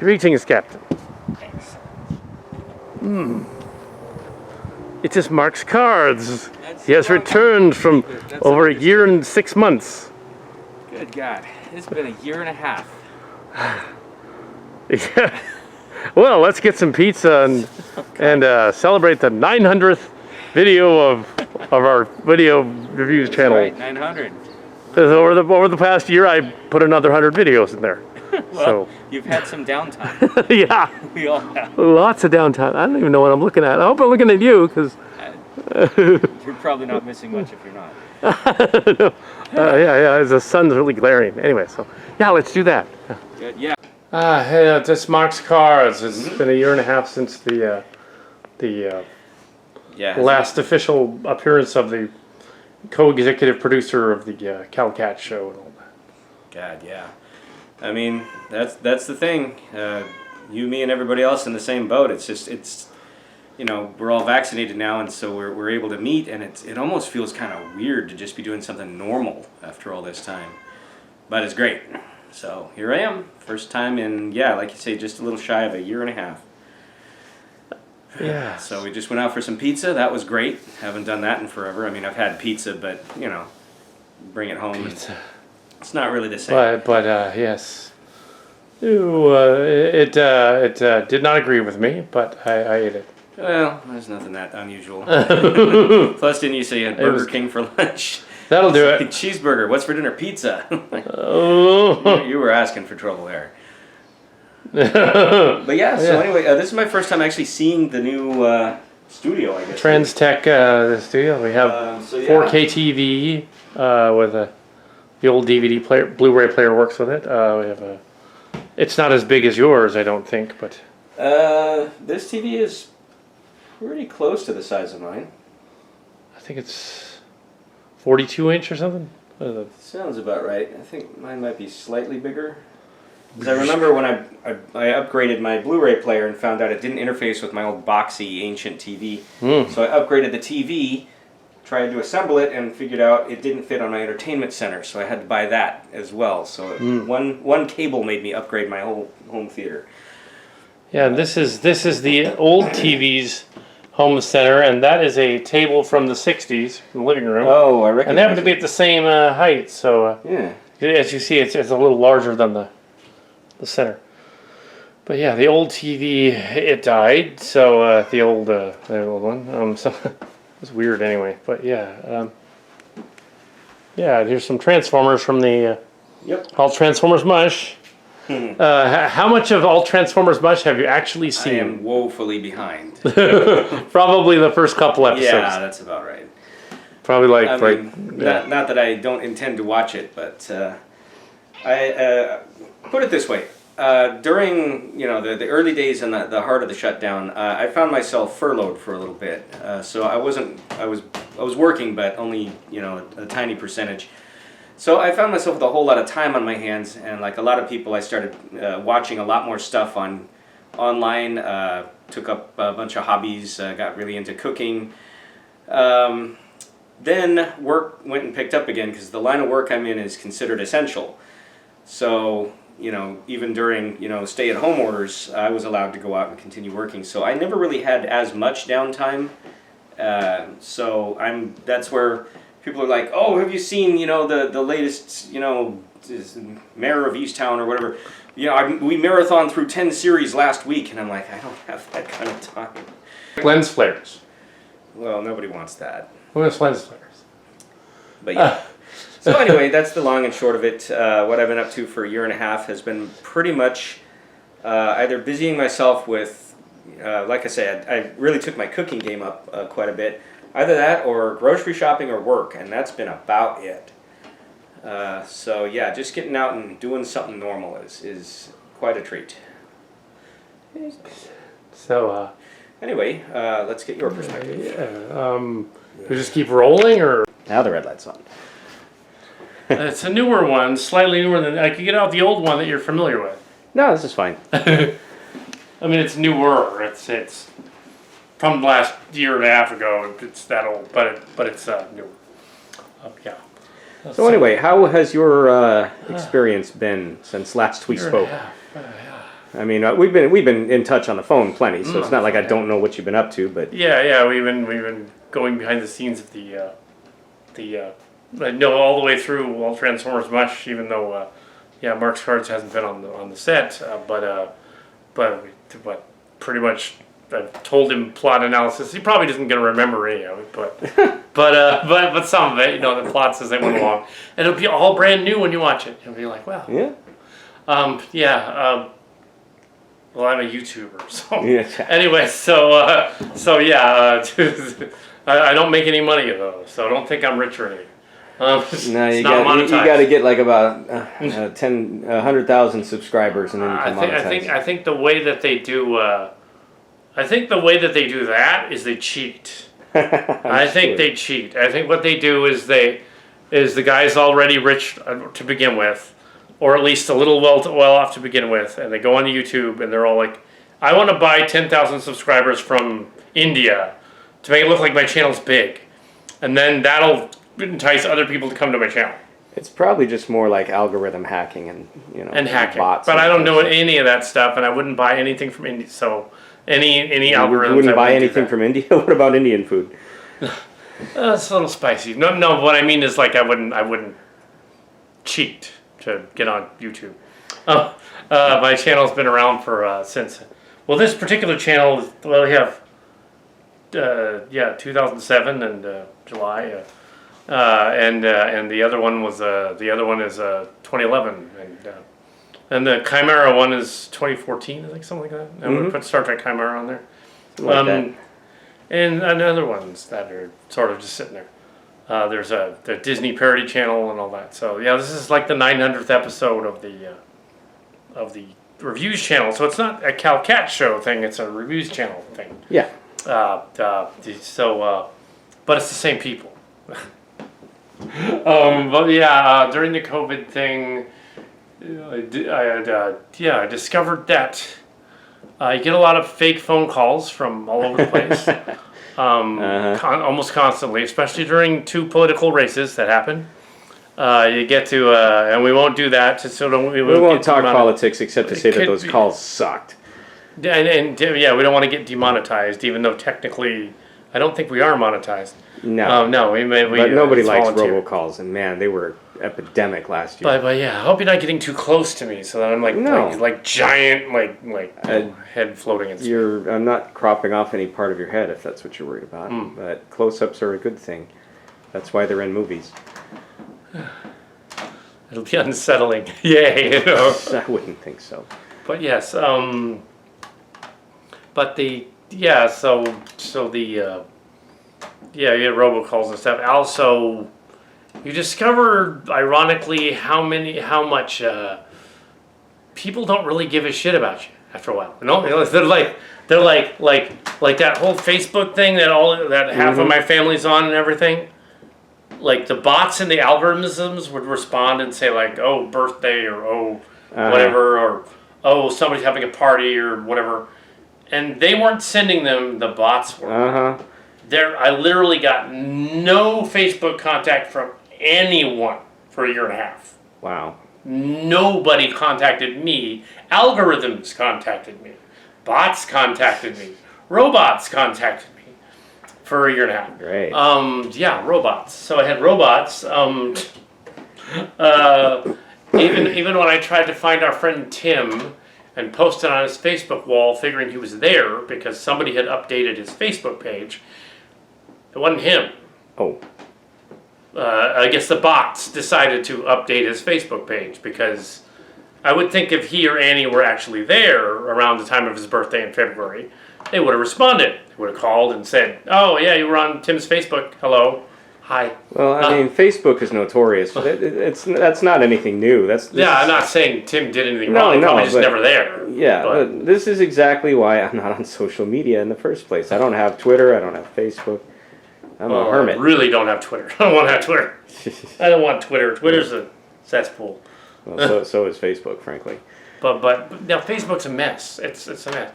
Greetings, Captain. Thanks. It is Marx Cards. He has returned from over a year and 6 months. Good God. It's been a year and a half. Yeah. Well, let's get some pizza and celebrate the 900th video of our video reviews channel. Right, 900. Over the past year, I put another 100 videos in there. Well, So you've had some downtime. yeah, We all have. lots of downtime. I don't even know what I'm looking at. I hope I'm looking at you, because You're probably not missing much if you're not. yeah, the sun's really glaring. Anyway, so yeah, let's do that. Good, yeah. Hey, this Marx Cards. It's been a year and a half since the last official appearance of the co-executive producer of the Cal-Cat show and all that. God, yeah. I mean, that's the thing. You, me, and everybody else in the same boat. It's you know, we're all vaccinated now, and so we're able to meet, and it almost feels kind of weird to just be doing something normal after all this time. But it's great. So here I am, first time in, yeah, like you say, just a little shy of a year and a half. Yeah. So we just went out for some pizza. That was great. Haven't done that in forever. I mean, I've had pizza, but you know, bring it home. Pizza. It's not really the same. But yes. It did not agree with me, but I ate it. Well, there's nothing that unusual. Plus, didn't you say you had Burger King for lunch? That'll do it. Cheeseburger. What's for dinner? Pizza. Oh. You were asking for trouble there. But yeah, so anyway, this is my first time actually seeing the new studio, I guess. Transtech the studio. We have 4K TV with the old DVD player, Blu-ray player works with it. We have a. It's not as big as yours, I don't think, but. This TV is pretty close to the size of mine. I think it's 42-inch or something. Sounds about right. I think mine might be slightly bigger. Because I remember when I upgraded my Blu-ray player and found out it didn't interface with my old boxy ancient TV. So I upgraded the TV, tried to assemble it, and figured out it didn't fit on my entertainment center. So I had to buy that as well. So one cable made me upgrade my whole home theater. Yeah, this is the old TV's home center, and that is a table from the 60s, from the living room. Oh, I recognize and they happen to be at the same height, so yeah. As you see, it's a little larger than the center. But yeah, the old TV, it died, so the old one. So it's weird anyway. But yeah, here's some Transformers from the All Transformers Mush. How much of All Transformers Mush have you actually seen? I am woefully behind. Probably the first couple episodes. Yeah, that's about right. Probably not that I don't intend to watch it, but I put it this way: during the early days and the heart of the shutdown, I found myself furloughed for a little bit. So I was working, but only a tiny percentage. So I found myself with a whole lot of time on my hands, and like a lot of people, I started watching a lot more stuff online. Took up a bunch of hobbies. Got really into cooking. Then work went and picked up again because the line of work I'm in is considered essential. So even during stay-at-home orders, I was allowed to go out and continue working. So I never really had as much downtime. So that's where people are like, oh, have you seen the latest Mayor of Easttown or whatever? We marathoned through 10 series last week, and I'm like, I don't have that kind of time. Lens flares. Well, nobody wants that. Who has lens flares? But yeah. So anyway, that's the long and short of it. What I've been up to for a year and a half has been pretty much either busying myself with, like I said, I really took my cooking game up quite a bit. Either that or grocery shopping or work, and that's been about it. So yeah, just getting out and doing something normal is quite a treat. So anyway, let's get your perspective. We just keep rolling, or Now the red light's on. it's a newer one, slightly newer than I could get out the old one that you're familiar with. No, this is fine. I mean, it's newer. It's from last year and a half ago. It's that old, but it's newer. Yeah. So anyway, how has your experience been since last we spoke? I mean, we've been in touch on the phone plenty, so it's not like I don't know what you've been up to. But yeah, we've been going behind the scenes of the all the way through all Transformers Mush, even though Marx Cards hasn't been on the set, but pretty much I've told him plot analysis. He probably isn't going to remember any of it, but some of it, the plots as they went along, and it'll be all brand new when you watch it. You'll be like, wow. Yeah. Well, I'm a YouTuber, so Yeah. anyway, I don't make any money though, so don't think I'm rich or anything. No, you got to get like about 100,000 subscribers, and then you can monetize. I think the way that they do, that is they cheat. I think they cheat. I think what they do is the guy's already rich to begin with, or at least a little well off to begin with, and they go on YouTube and they're all like, I want to buy 10,000 subscribers from India to make it look like my channel's big, and then that'll entice other people to come to my channel. It's probably just more like algorithm hacking and hacking. bots. But I don't know any of that stuff, and I wouldn't buy anything from India. So any algorithms. You wouldn't buy anything from India. What about Indian food? It's a little spicy. No. What I mean is like I wouldn't cheat to get on YouTube. My channel's been around for since. Well, this particular channel, we have 2007 and July. And the other one is 2011, and the Chimera one is 2014, I think, something like that. And we put Star Trek Chimera on there, and other ones that are sort of just sitting there. There's the Disney parody channel and all that. So this is like the 900th episode of the reviews channel. So it's not a Cal Cat show thing; it's a reviews channel thing. Yeah. But it's the same people. During the COVID thing, I discovered that you get a lot of fake phone calls from all over the place, almost constantly, especially during two political races that happen. You get to, and we won't do that, so we won't talk politics except to say that those calls sucked. And we don't want to get demonetized, even though technically, I don't think we are monetized. No, but nobody likes robocalls, and man, they were epidemic last year. But I hope you're not getting too close to me, so that I'm like giant, head floating. I'm not cropping off any part of your head if that's what you're worried about. But close-ups are a good thing. That's why they're in movies. It'll be unsettling. Yay! I wouldn't think so. But yes, you get robocalls and stuff. Also, you discover, ironically, how much people don't really give a shit about you after a while. They're like that whole Facebook thing that half of my family's on and everything. Like the bots and the algorithms would respond and say like, "Oh, birthday," or whatever, or "Oh, somebody's having a party," or whatever. And they weren't sending them; the bots were. I literally got no Facebook contact from anyone for a year and a half. Wow. Nobody contacted me. Algorithms contacted me. Bots contacted me. Robots contacted me for a year and a half. Great. Robots. So I had robots. Even when I tried to find our friend Tim and post it on his Facebook wall, figuring he was there because somebody had updated his Facebook page. It wasn't him. Oh. I guess the bots decided to update his Facebook page because I would think if he or Annie were actually there around the time of his birthday in February, they would have responded. They would have called and said, "Oh yeah, you were on Tim's Facebook. Hello, hi." Well, I mean, Facebook is notorious. That's not anything new. I'm not saying Tim did anything wrong. He's probably just never there. Yeah, but this is exactly why I'm not on social media in the first place. I don't have Twitter. I don't have Facebook. I'm a hermit. I really don't have Twitter. I don't want to have Twitter. I don't want Twitter. Twitter's a cesspool. Well, so is Facebook, frankly. But now Facebook's a mess. It's a mess,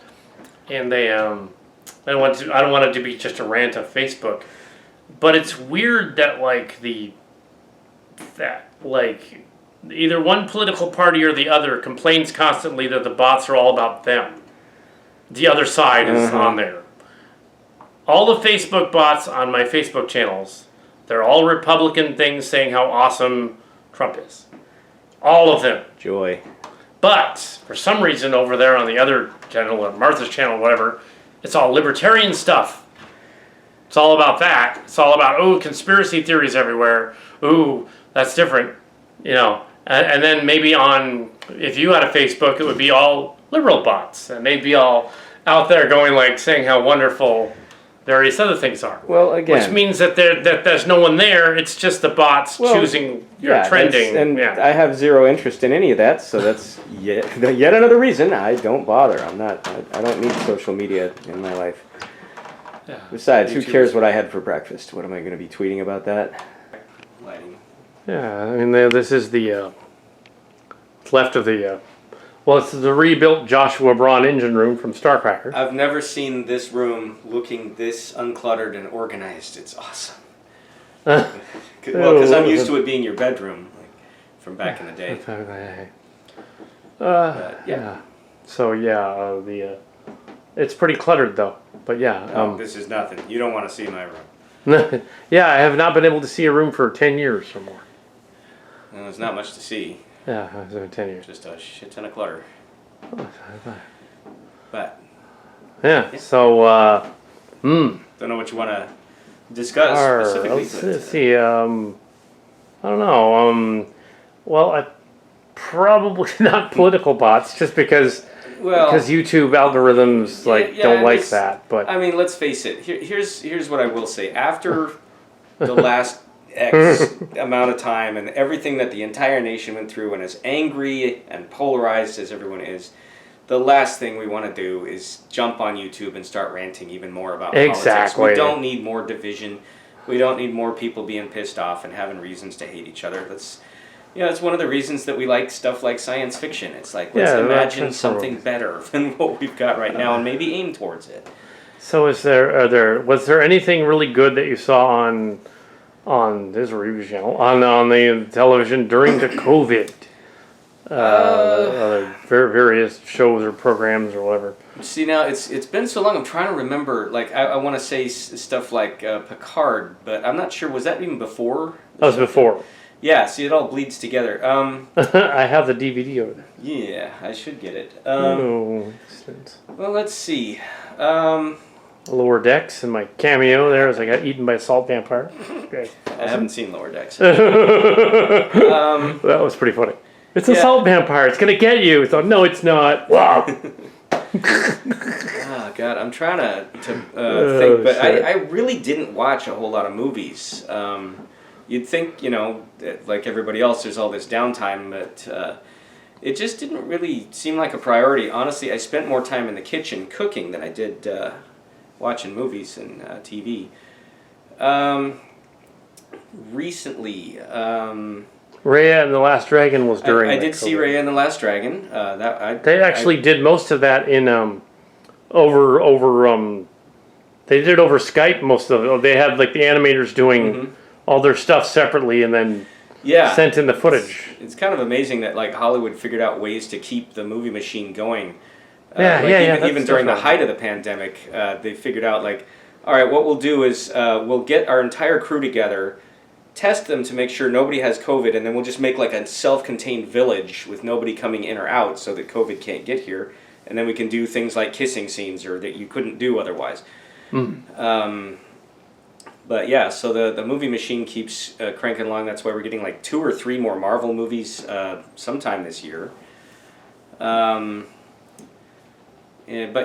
and they I don't want it to be just a rant of Facebook, but it's weird that either one political party or the other complains constantly that the bots are all about them. The other side is on there. All the Facebook bots on my Facebook channels, they're all Republican things saying how awesome Trump is. All of them. Joy. But for some reason over there on the other channel, or Martha's channel, whatever, it's all libertarian stuff. It's all about that. It's all about, oh, conspiracy theories everywhere. Ooh, that's different. You know, and then maybe on, if you had a Facebook, it would be all liberal bots. And they'd be all out there going like, saying how wonderful various other things are. Well, again, which means that there's no one there. It's just the bots choosing your trending. And I have zero interest in any of that, so that's yet another reason I don't bother. I don't need social media in my life. Yeah. Besides, who cares what I had for breakfast? What am I going to be tweeting about that? Lighting. Yeah, I mean, this is the left of the. Well, it's the rebuilt Joshua Braun engine room from Starcracker. I've never seen this room looking this uncluttered and organized. It's awesome. Well, because I'm used to it being your bedroom, like, from back in the day. Yeah. So it's pretty cluttered though. But yeah. This is nothing. You don't want to see my room. Yeah, I have not been able to see a room for 10 years or more. Well, there's not much to see. Yeah, it's been 10 years. Just a shit ton of clutter. But yeah. So don't know what you want to discuss specifically. Let's see. I don't know. Well, I probably not political bots, just because YouTube algorithms don't like that. But I mean, let's face it. Here's what I will say. After the last X amount of time and everything that the entire nation went through, and as angry and polarized as everyone is, the last thing we want to do is jump on YouTube and start ranting even more about politics. We don't need more division. We don't need more people being pissed off and having reasons to hate each other. It's one of the reasons that we like stuff like science fiction. It's like, let's imagine something better than what we've got right now and maybe aim towards it. So was there anything really good that you saw on this review channel, on the television during the COVID? Various shows or programs or whatever. See, now it's been so long. I'm trying to remember. Like I want to say stuff like Picard, but I'm not sure. Was that even before? That was before. Yeah. See, it all bleeds together. I have the DVD of it. Yeah, I should get it. Well, let's see. Lower Decks and my cameo there as I got eaten by a salt vampire. Okay. I haven't seen Lower Decks. That was pretty funny. It's a salt vampire. It's gonna get you. So no, it's not. Wow. Oh God, I'm trying to think, but I really didn't watch a whole lot of movies. You'd think, that like everybody else, there's all this downtime, but it just didn't really seem like a priority. Honestly, I spent more time in the kitchen cooking than I did watching movies and TV. Recently, Raya and the Last Dragon was during. I did see Raya and the Last Dragon. They actually did most of that in over. They did it over Skype. Most of it. They had like the animators doing all their stuff separately, and then sent in the footage. It's kind of amazing that like Hollywood figured out ways to keep the movie machine going. Even during the height of the pandemic, they figured out like, all right, what we'll do is we'll get our entire crew together, test them to make sure nobody has COVID, and then we'll just make like a self-contained village with nobody coming in or out so that COVID can't get here. And then we can do things like kissing scenes or that you couldn't do otherwise. But yeah, so the movie machine keeps cranking along. That's why we're getting like 2 or 3 more Marvel movies sometime this year. But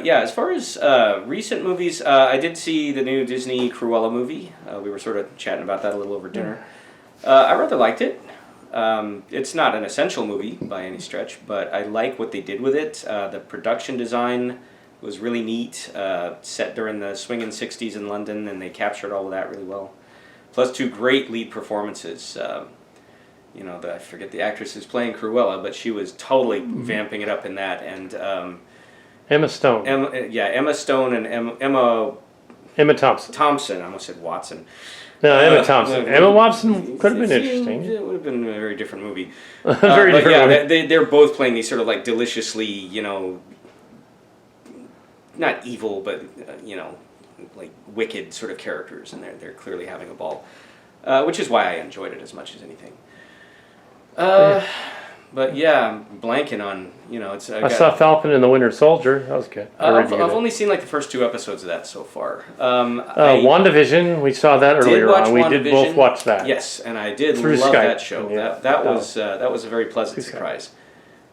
yeah, as far as recent movies, I did see the new Disney Cruella movie. We were sort of chatting about that a little over dinner. I rather liked it. It's not an essential movie by any stretch, but I like what they did with it. The production design was really neat, set during the swinging 60s in London, and they captured all of that really well. Plus 2 great lead performances. I forget the actress who's playing Cruella, but she was totally vamping it up in that. And Emma Stone. Emma Stone and Emma Thompson. Thompson. I almost said Watson. No, Emma Thompson. Emma Watson could have been interesting. It would have been a very different movie. Very but different yeah, movie. they're both playing these sort of like deliciously, not evil, but like wicked sort of characters, and they're clearly having a ball, which is why I enjoyed it as much as anything. But yeah, I'm blanking on it's. I saw Falcon and the Winter Soldier. That was good. I've only seen like the first 2 episodes of that so far. WandaVision, we saw that earlier on. We did both watch that. Yes, and I did Through love Skype. that show. Yeah. That was a very pleasant surprise.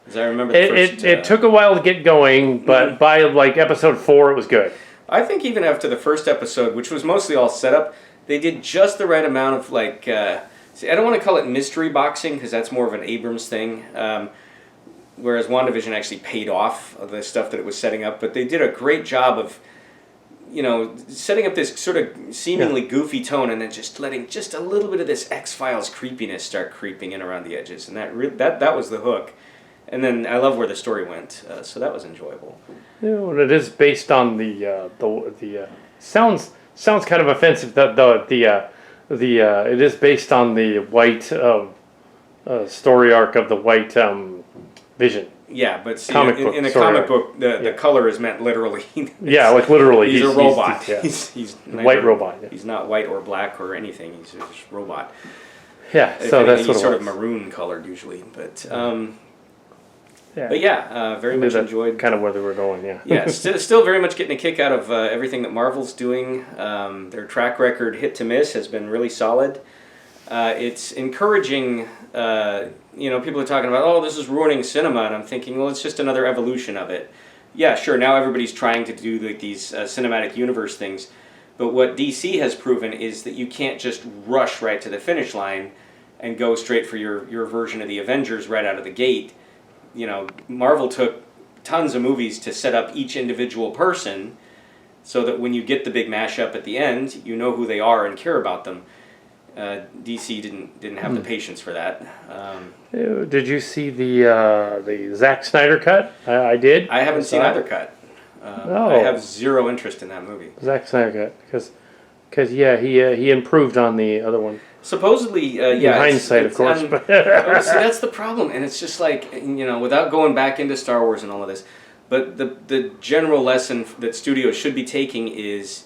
As I remember, the first, it took a while to get going, but by like episode 4, it was good. I think even after the first episode, which was mostly all set up, they did just the right amount of like. See, I don't want to call it mystery boxing because that's more of an Abrams thing. Whereas WandaVision actually paid off the stuff that it was setting up, but they did a great job of, setting up this sort of seemingly goofy tone, and then just letting just a little bit of this X-Files creepiness start creeping in around the edges, and that was the hook. And then I love where the story went, so that was enjoyable. And it is based on the sounds kind of offensive. It is based on the white story arc of the white Vision. Yeah, but see, comic in a book, comic book, the color is meant literally. Yeah, like literally. He's a robot. He's neither, white robot. Yeah. He's not white or black or anything. He's just a robot. Yeah, If so anything, that's what he's it sort was. of maroon colored usually, but Yeah. But yeah, very much enjoyed. Kind of where they were going. Yeah. Yeah, still very much getting a kick out of everything that Marvel's doing. Their track record, hit to miss, has been really solid. It's encouraging. People are talking about, oh, this is ruining cinema, and I'm thinking, well, it's just another evolution of it. Yeah, sure. Now everybody's trying to do like these cinematic universe things, but what DC has proven is that you can't just rush right to the finish line and go straight for your version of the Avengers right out of the gate. Marvel took tons of movies to set up each individual person, so that when you get the big mashup at the end, you know who they are and care about them. DC didn't have the patience for that. Did you see the Zack Snyder cut? I did. I haven't seen either cut. I have zero interest in that movie. Zack Snyder cut because he improved on the other one. Supposedly, In hindsight, of course. See, that's the problem, and it's just like without going back into Star Wars and all of this, but the general lesson that studios should be taking is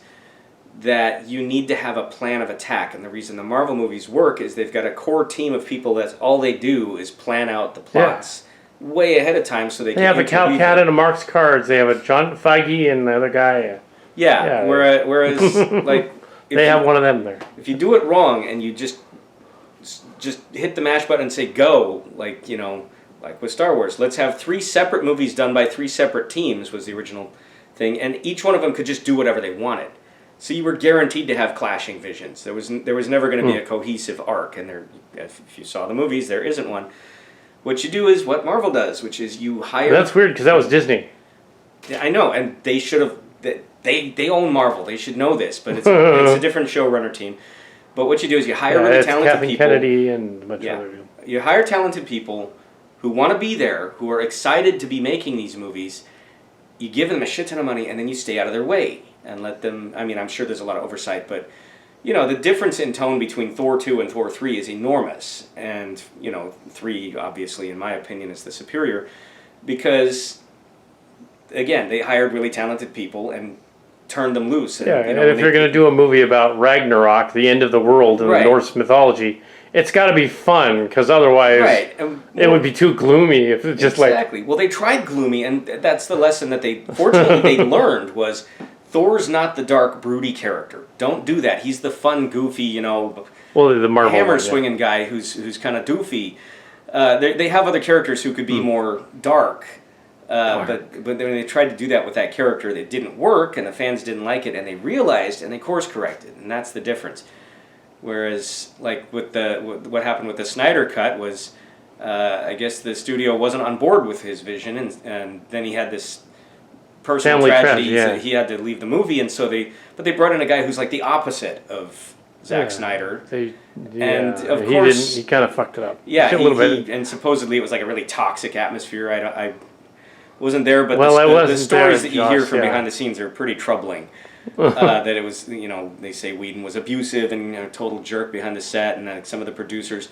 that you need to have a plan of attack, and the reason the Marvel movies work is they've got a core team of people that's all they do is plan out the plots way ahead of time, so they can. They have a Cal Cat and a Marx cards. They have a John Feige and the other guy. Yeah. Whereas like. They have one of them there. If you do it wrong and you just hit the mash button and say go, like with Star Wars, let's have 3 separate movies done by 3 separate teams was the original thing, and each one of them could just do whatever they wanted. So you were guaranteed to have clashing visions. There was never going to be a cohesive arc, and if you saw the movies, there isn't one. What you do is what Marvel does, which is you hire. That's weird because that was Disney. I know, and they should have. They own Marvel. They should know this, but it's a different showrunner team. But what you do is you hire really talented Kathleen people. Kennedy and a bunch of other people. You hire talented people who want to be there, who are excited to be making these movies. You give them a shit ton of money, and then you stay out of their way and let them. I mean, I'm sure there's a lot of oversight, but the difference in tone between Thor 2 and Thor 3 is enormous. And 3, obviously, in my opinion, is the superior, because again, they hired really talented people and turned them loose. And, and if you're going to do a movie about Ragnarok, the end of the world in the Norse mythology, it's got to be fun, because otherwise it would be too gloomy. If it's just exactly. Well, they tried gloomy, and that's the lesson that fortunately they learned was Thor's not the dark, broody character. Don't do that. He's the fun, goofy, the Marvel hammer swinging guy who's kind of doofy. They have other characters who could be more dark. But when they tried to do that with that character, it didn't work, and the fans didn't like it, and they realized, and they course corrected, and that's the difference. Whereas, like with what happened with the Snyder cut was, I guess the studio wasn't on board with his vision, and then he had this personal family tragedy tragedy, that he had to leave the movie, and so they brought in a guy who's like the opposite of Zack Snyder. And of course he kind of fucked it up. Yeah, a little bit. And supposedly it was like a really toxic atmosphere. I wasn't there, but Well, the stories that you hear from behind the scenes are pretty troubling. that it was, they say Whedon was abusive and a total jerk behind the set, and some of the producers.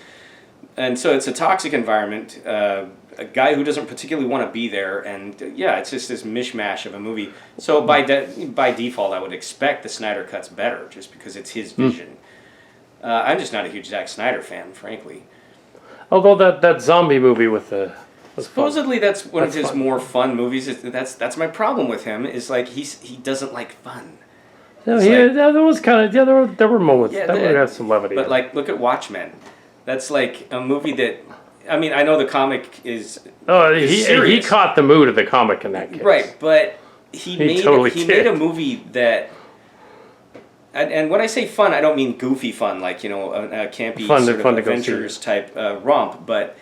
And so it's a toxic environment. A guy who doesn't particularly want to be there, and it's just this mishmash of a movie. So by default, I would expect the Snyder Cut's better, just because it's his vision. I'm just not a huge Zack Snyder fan, frankly. Although that zombie movie with the supposedly that's one of his more fun movies. That's my problem with him. Is like he doesn't like fun. No, there was kind of there were moments that would have some levity. But like, look at Watchmen. That's like a movie that. I mean, I know the comic is. Oh, he caught the mood of the comic in that case. Right, but he made a movie that. And when I say fun, I don't mean goofy fun, like a campy sort of adventures type romp, but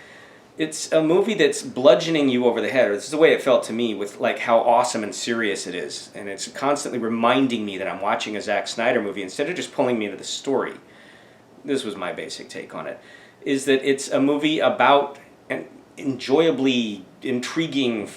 it's a movie that's bludgeoning you over the head. Or this is the way it felt to me, with like how awesome and serious it is, and it's constantly reminding me that I'm watching a Zack Snyder movie instead of just pulling me into the story. This was my basic take on it. Is that it's a movie about an enjoyably intriguing,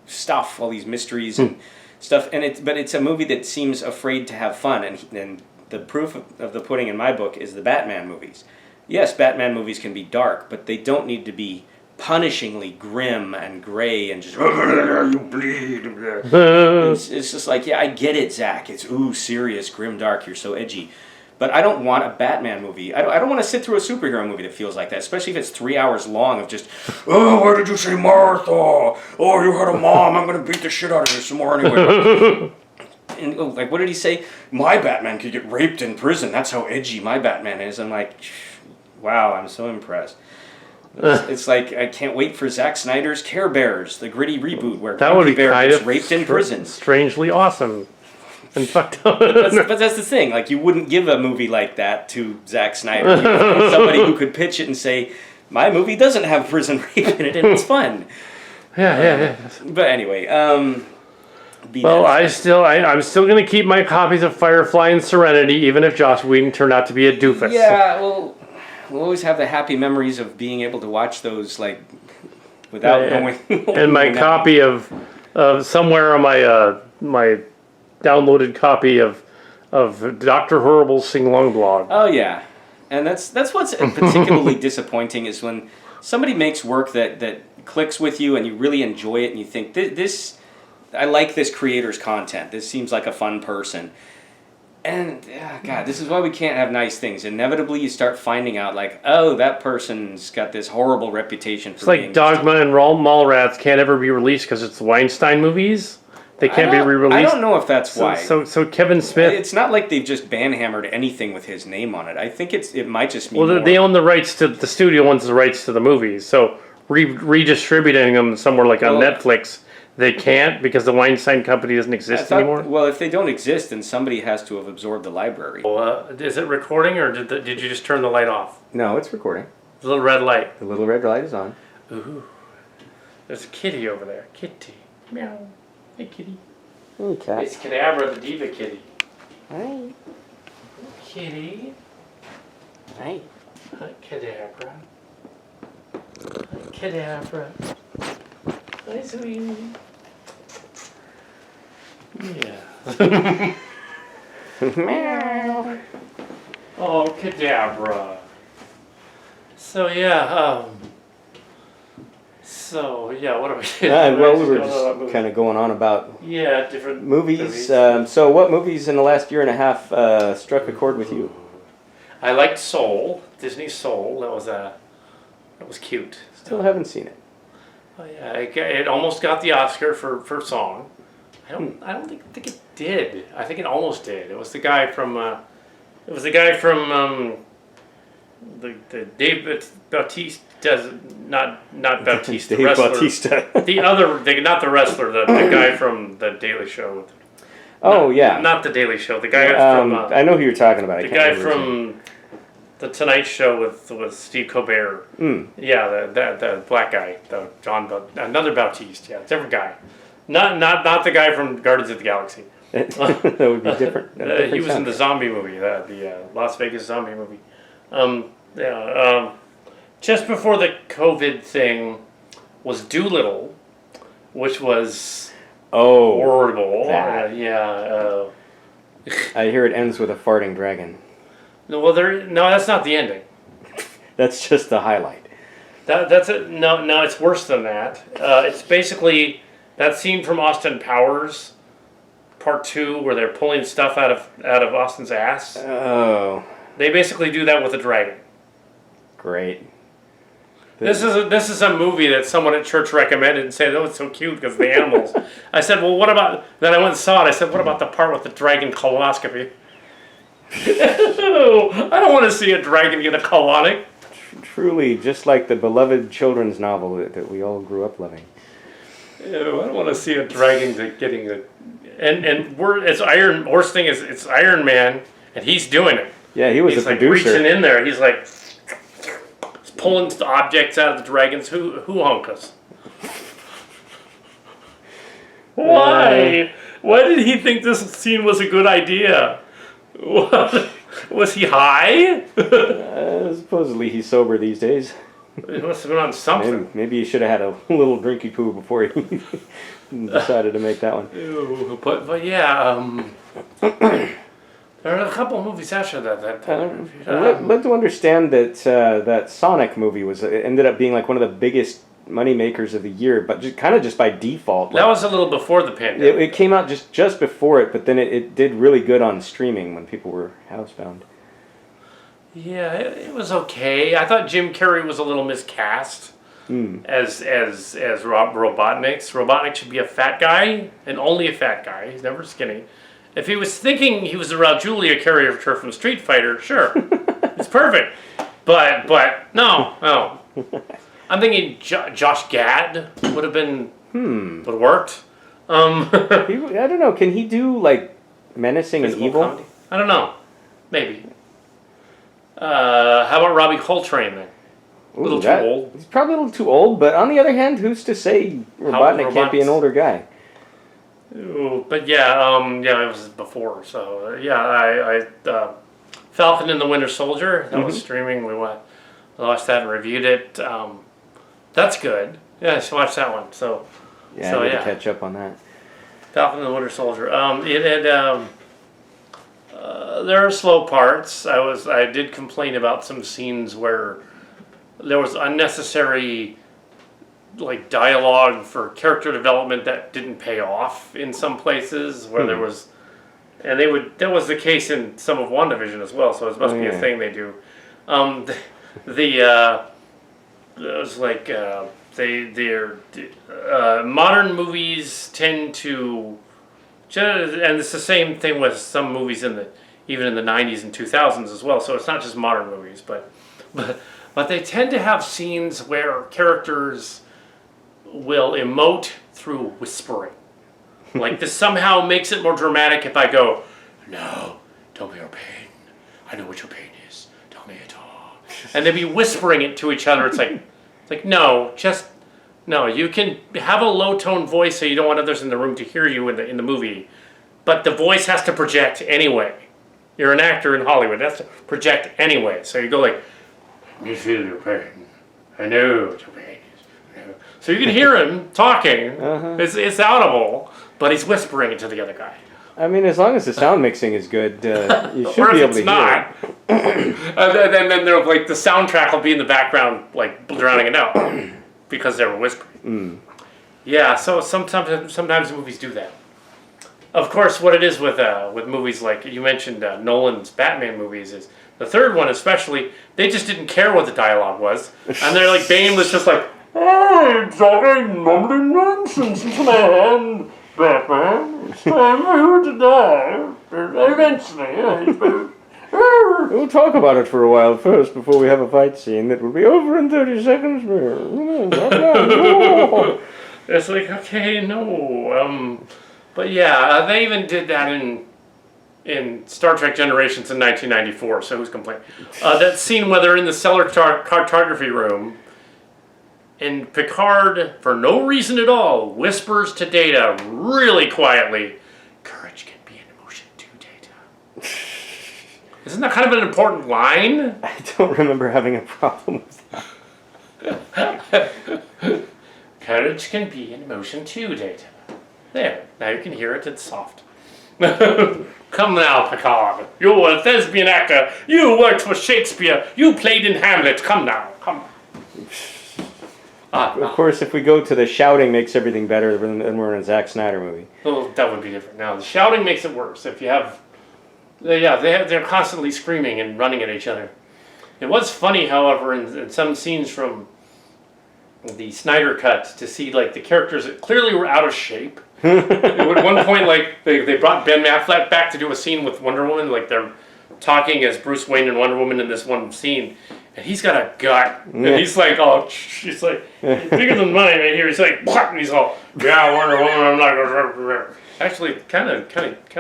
stuff, all these mysteries and stuff, but it's a movie that seems afraid to have fun, and the proof of the pudding in my book is the Batman movies. Yes, Batman movies can be dark, but they don't need to be punishingly grim and gray and just you bleed. It's just like, I get it, Zach. It's serious, grim, dark. You're so edgy. But I don't want a Batman movie. I don't want to sit through a superhero movie that feels like that, especially if it's 3 hours long of just, why did you say Martha? Oh, you had a mom. I'm going to beat the shit out of you some more anyway. And like, what did he say? My Batman could get raped in prison. That's how edgy my Batman is. I'm like, wow, I'm so impressed. It's like, I can't wait for Zack Snyder's Care Bears, the gritty reboot where Grumpy Bear gets raped in prison. Strangely awesome. And fucked up. But that's the thing. Like, you wouldn't give a movie like that to Zack Snyder. Somebody who could pitch it and say, my movie doesn't have prison rape in it and it's fun. Yeah. But anyway, I'm still going to keep my copies of Firefly and Serenity, even if Joss Whedon turned out to be a doofus. Yeah, well, we'll always have the happy memories of being able to watch those, like, without knowing. And my copy of somewhere on my downloaded copy of Dr. Horrible's Sing-Along blog. Oh yeah, and that's what's particularly disappointing is when somebody makes work that clicks with you and you really enjoy it and you think this I like this creator's content. This seems like a fun person. And God, this is why we can't have nice things. Inevitably, you start finding out like, oh, that person's got this horrible reputation for being. It's like Dogma and Mallrats can't ever be released because it's the Weinstein movies. They can't be re-released. I don't know if that's why. So Kevin Smith. It's not like they've just banhammered anything with his name on it. I think it might just mean. Well, they own the rights to the studio owns the rights to the movies. So redistributing them somewhere like on Netflix, they can't because the Weinstein Company doesn't exist anymore. Well, if they don't exist, then somebody has to have absorbred the library. Is it recording or did you just turn the light off? No, it's recording. The little red light. The little red light is on. Ooh, there's a kitty over there. Kitty, meow. Hey, kitty. Hey, cat. It's Cadabra, the diva kitty. Hi. Kitty. Hi. Hi, Cadabra. Hi, Cadabra. Hi, sweetie. Yeah. Meow. Oh, Cadabra. So, yeah, what are we doing? Well, we were just kind of going on about different movies. So what movies in the last year and a half struck a chord with you? I liked Soul, Disney Soul. That was cute. Still haven't seen it. Oh yeah, it almost got the Oscar for song. I don't think it did. I think it almost did. It was the guy from the Dave Bautista does not Bautista. Dave wrestler. Bautista. Not the wrestler. The guy from the Daily Show. Not the Daily Show. The guy from. I know who you're talking about. The guy from the Tonight Show with Steve Colbert. Yeah, the black guy, another Bautista. Yeah, different guy. Not the guy from Guardians of the Galaxy. That would be different. He was in the zombie movie, the Las Vegas zombie movie. Just before the COVID thing was Dolittle, which was horrible. I hear it ends with a farting dragon. No, well, no, that's not the ending. That's just the highlight. That's it. No, it's worse than that. It's basically that scene from Austin Powers, Part 2, where they're pulling stuff out of Austin's ass. Oh. They basically do that with a dragon. Great. This is a movie that someone at church recommended and said, "Oh, it's so cute because of the animals." I said, "Well, what about?" Then I went and saw it. I said, "What about the part with the dragon colonoscopy?" I don't want to see a dragon get a colonic. Truly, just like the beloved children's novel that we all grew up loving. Ew, I don't want to see a dragon getting a. And worst thing is it's Iron Man, and he's doing it. Yeah, he was He's a like producer. reaching in there. He's like pulling objects out of the dragons. Who hunk us? Why? Why did he think this scene was a good idea? What? Was he high? Supposedly he's sober these days. He must have been on something. Maybe he should have had a little drinky poo before he decided to make that one. Ew, but yeah, there are a couple of movies after that. Led to understand that that Sonic movie ended up being like one of the biggest money makers of the year, but just by default. That was a little before the pandemic. It came out just before it, but then it did really good on streaming when people were housebound. Yeah, it was okay. I thought Jim Carrey was a little miscast as Robotnik. Robotnik should be a fat guy, and only a fat guy. He's never skinny. If he was thinking he was the Raul Julia character from Street Fighter, sure, it's perfect. But no. I'm thinking Josh Gad would have been would have worked. I don't know. Can he do like menacing and evil? Comedy? I don't know. Maybe. How about Robbie Coltrane then? A little too old. He's probably a little too old, but on the other hand, who's to say Robotnik can't be an older guy? Ooh, but yeah, it was before. So I Falcon and the Winter Soldier. That was streaming. We watched that and reviewed it. That's good. Yeah, I should watch that one. So yeah, I need to catch up on that. Falcon and the Winter Soldier. There are slow parts. I did complain about some scenes where there was unnecessary like dialogue for character development that didn't pay off in some places where there was, and that was the case in some of WandaVision as well. So it must be a thing they do. It was like modern movies tend to, and it's the same thing with some movies even in the 90s and 2000s as well. So it's not just modern movies, but they tend to have scenes where characters will emote through whispering. Like this somehow makes it more dramatic if I go, "No, tell me your pain. I know what your pain is. Tell me it all." And they'd be whispering it to each other. It's like no, you can have a low tone voice so you don't want others in the room to hear you in the movie, but the voice has to project anyway. You're an actor in Hollywood. It has to project anyway. So you go like, "You feel your pain. I know what your pain is." I know. So you can hear him talking. It's audible, but he's whispering it to the other guy. I mean, as long as the sound mixing is good, you should be able to hear it. And then they'll like the soundtrack will be in the background, like drowning it out because they were whispering. Yeah, so sometimes movies do that. Of course, what it is with movies like you mentioned, Nolan's Batman movies is the third one especially. They just didn't care what the dialogue was, and they're like Bane was just like, "Oh, it's talking mumbling nonsense, man. Batman, it's time for you to die. Eventually, We'll talk about it for a while first before we have a fight scene that will be over in 30 seconds. It's like, okay, no. But yeah, they even did that in Star Trek Generations in 1994, so who's complaining? That scene where they're in the cellar cartography room, and Picard, for no reason at all, whispers to Data really quietly, "Courage can be an emotion too, Data." Isn't that kind of an important line? I don't remember having a problem with that. Courage can be an emotion too, Data. There, now you can hear it, it's soft. Come now, Picard. You're a thespian actor. You worked for Shakespeare. You played in Hamlet. Come now. Come. Of course, if we go to the shouting makes everything better than we're in a Zack Snyder movie. Well, that would be different. Now, the shouting makes it worse. If you have... they're constantly screaming and running at each other. It was funny, however, in some scenes from the Snyder Cut to see like the characters that clearly were out of shape. At one point, like they brought Ben Affleck back to do a scene with Wonder Woman, like they're talking as Bruce Wayne and Wonder Woman in this one scene, and he's got a gut, and he's like, oh, she's like bigger than mine right here. He's like, what? And he's all, yeah, Wonder Woman, I'm not gonna. Actually, kind of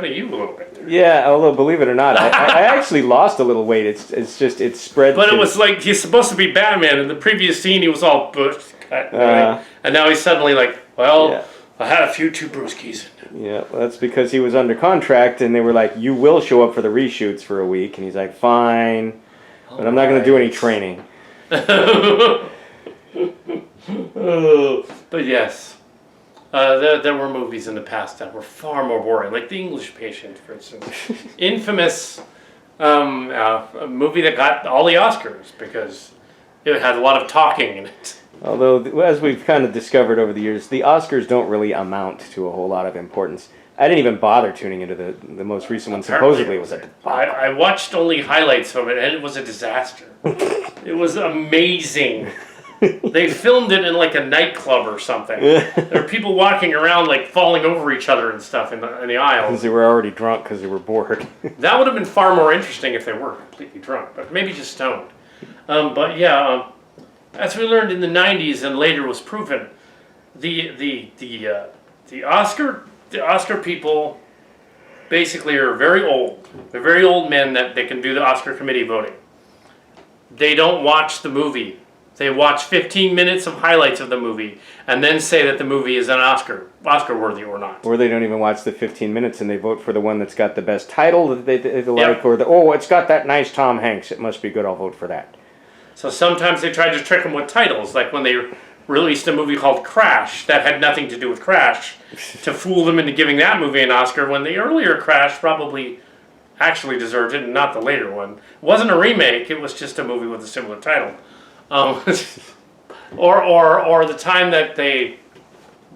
you a little bit there. Yeah, although believe it or not, I actually lost a little weight. It's spread. But it was like he's supposed to be Batman. In the previous scene, he was all bush cut, right? And now he's suddenly like, well, yeah. I had a few too brewskis. Yeah, well, that's because he was under contract, and they were like, you will show up for the reshoots for a week, and he's like, fine, but I'm not going to do any training. But yes. There were movies in the past that were far more boring, like The English Patient, for instance. Infamous a movie that got all the Oscars because it had a lot of talking in it. Although, as we've kind of discovered over the years, the Oscars don't really amount to a whole lot of importance. I didn't even bother tuning into the most recent one. Supposedly it was a... I watched only highlights of it, and it was a disaster. It was amazing. They filmed it in like a nightclub or something. There were people walking around like falling over each other and stuff in the aisles. Because they were already drunk because they were bored. That would have been far more interesting if they were completely drunk, but maybe just stoned. But yeah, as we learned in the 90s and later was proven, the Oscar people basically are very old. They're very old men that they can do the Oscar committee voting. They don't watch the movie. They watch 15 minutes of highlights of the movie and then say that the movie is an Oscar worthy or not. Or they don't even watch the 15 minutes and they vote for the one that's got the best title that they like, or it's got that nice Tom Hanks, it must be good, I'll vote for that. So sometimes they tried to trick them with titles, like when they released a movie called Crash that had nothing to do with Crash, to fool them into giving that movie an Oscar when the earlier Crash probably actually deserved it and not the later one. It wasn't a remake, it was just a movie with a similar title. Or the time that they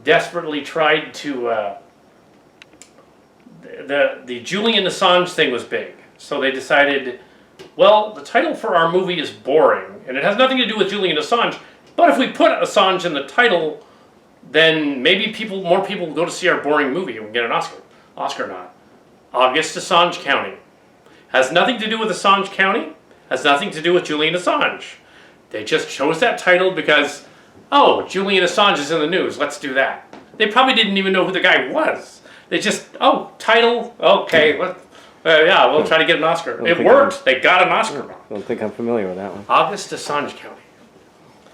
desperately tried to the Julian Assange thing was big, so they decided, well, the title for our movie is boring and it has nothing to do with Julian Assange, but if we put Assange in the title, then maybe more people will go to see our boring movie and we'll get an Oscar nod. August Assange County has nothing to do with Assange County, has nothing to do with Julian Assange. They just chose that title because, oh, Julian Assange is in the news, let's do that. They probably didn't even know who the guy was. They just, oh, title, okay, yeah, we'll try to get an Oscar. It worked, they got an Oscar. I don't think I'm familiar with that one. August Assange County.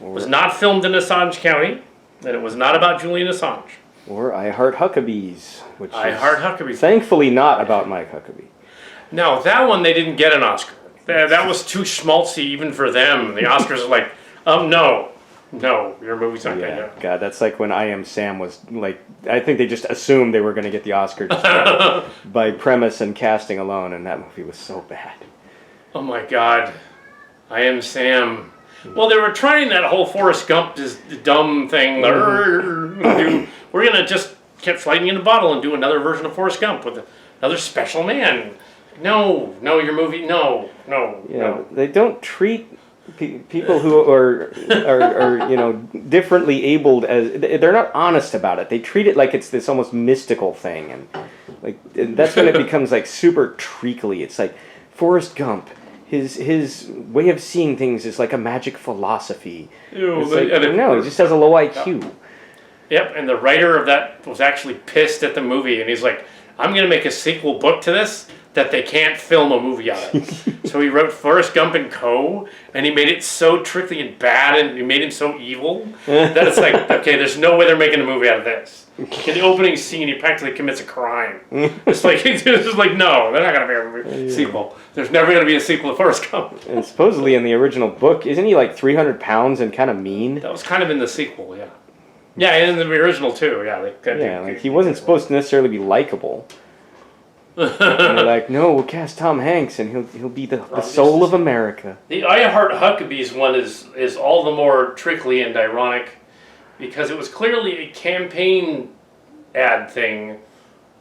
It was not filmed in Assange County, and it was not about Julian Assange. Or I Heart Huckabees, which I Heart Huckabees. Thankfully not about Mike Huckabee. No, that one they didn't get an Oscar. That was too schmaltzy even for them. The Oscars are like, no, your movie's not going to. God, that's like when I Am Sam was like, I think they just assumed they were going to get the Oscar just by premise and casting alone, and that movie was so bad. Oh my God, I Am Sam. Well, they were trying that whole Forrest Gump dumb thing. We're going to just keep lightning in a bottle and do another version of Forrest Gump with another special man. No, your movie, no. They don't treat people who are differently abled as, they're not honest about it. They treat it like it's this almost mystical thing, and like that's when it becomes like super treacly. It's like Forrest Gump. His way of seeing things is like a magic philosophy. No, he just has a low IQ. Yep, and the writer of that was actually pissed at the movie, and he's like, I'm going to make a sequel book to this that they can't film a movie out of. So he wrote Forrest Gump and Co., and he made it so tricky and bad, and he made him so evil, that it's like, okay, there's no way they're making a movie out of this. In the opening scene, he practically commits a crime. It's just like, no, they're not going to make a sequel. There's never going to be a sequel to Forrest Gump. And supposedly in the original book, isn't he like 300 pounds and kind of mean? That was kind of in the sequel, yeah. Yeah, and in the original too, yeah. Like he wasn't supposed to necessarily be likable. And they're like, no, we'll cast Tom Hanks, and he'll be the soul of America. The I Heart Huckabees one is all the more trickly and ironic because it was clearly a campaign ad thing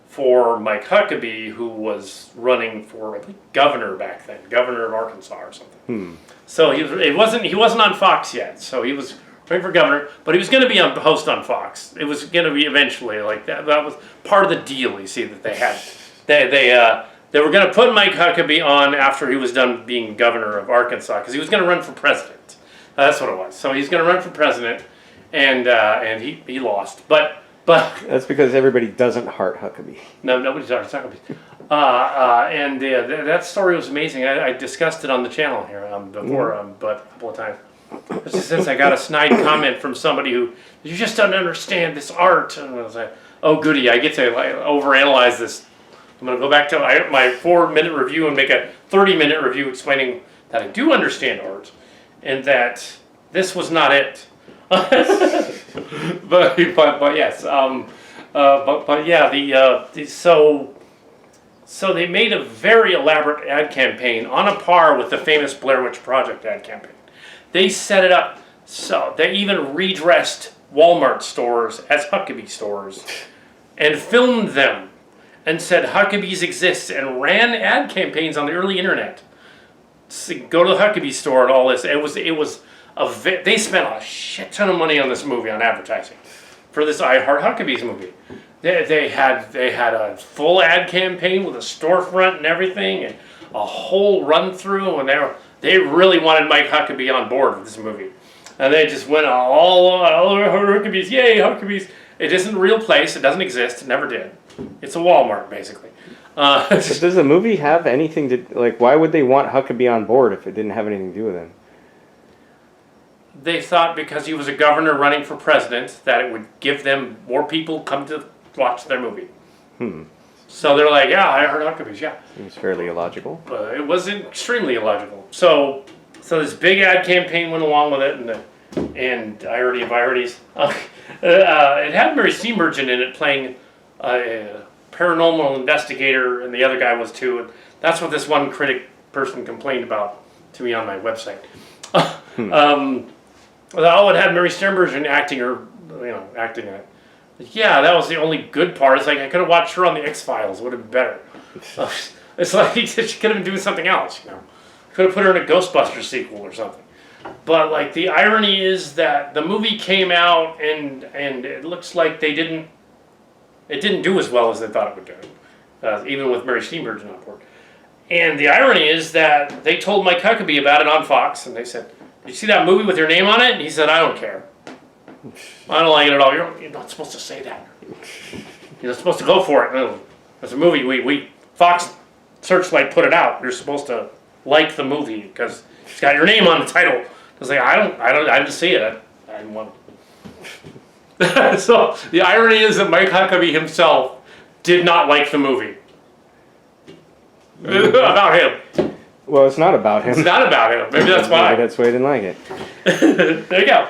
for Mike Huckabee, who was running for, I think, governor back then, governor of Arkansas or something. So he wasn't on Fox yet. So he was running for governor, but he was going to be a host on Fox. It was going to be eventually like that. That was part of the deal. You see that they had. They were going to put Mike Huckabee on after he was done being governor of Arkansas because he was going to run for president. That's what it was. So he's going to run for president, and he lost. But That's because everybody doesn't heart Huckabee. no, nobody's hearts Huckabee. That story was amazing. I discussed it on the channel here before, but a couple of times. Just since I got a snide comment from somebody who, you just don't understand this art, and I was like, oh goody, I get to overanalyze this. I'm going to go back to my 4-minute review and make a 30-minute review explaining that I do understand art and that this was not it. but yes, but yeah, so they made a very elaborate ad campaign on a par with the famous Blair Witch Project ad campaign. They set it up so they even redressed Walmart stores as Huckabee stores and filmed them and said Huckabees exist and ran ad campaigns on the early internet. So go to the Huckabee store and all this. They spent a shit ton of money on this movie on advertising for this I Heart Huckabees movie. They had a full ad campaign with a storefront and everything and a whole run through, and they really wanted Mike Huckabee on board with this movie. And they just went all Huckabees, yay, Huckabees. It isn't a real place, it doesn't exist, it never did. It's a Walmart, basically. Does the movie have anything to, like, why would they want Huckabee on board if it didn't have anything to do with him? They thought because he was a governor running for president that it would give them more people come to watch their movie. So they're like, yeah, I heard Huckabees, yeah. Seems fairly illogical. It was extremely illogical. So this big ad campaign went along with it, and irony of ironies. It had Mary Steenburgen in it playing a paranormal investigator, and the other guy was too. And that's what this one critic person complained about to me on my website. It had Mary Steenburgen acting in it. Yeah, that was the only good part. It's like I could have watched her on the X-Files. It would have been better. It's like she could have been doing something else. Could have put her in a Ghostbusters sequel or something. But like the irony is that the movie came out and it looks like it didn't do as well as they thought it would do, even with Mary Steenburgen on board. And the irony is that they told Mike Huckabee about it on Fox, and they said, "Did you see that movie with your name on it?" And he said, "I don't care. I don't like it at all. You're not supposed to say that. You're not supposed to go for it. No, it's a movie. We Fox Searchlight put it out. You're supposed to like the movie because it's got your name on the title." I was like, I didn't see it. I didn't want it. So the irony is that Mike Huckabee himself did not like the movie. About him. Well, it's not about him. It's not about him. Maybe that's why. Maybe that's why he didn't like it. There you go.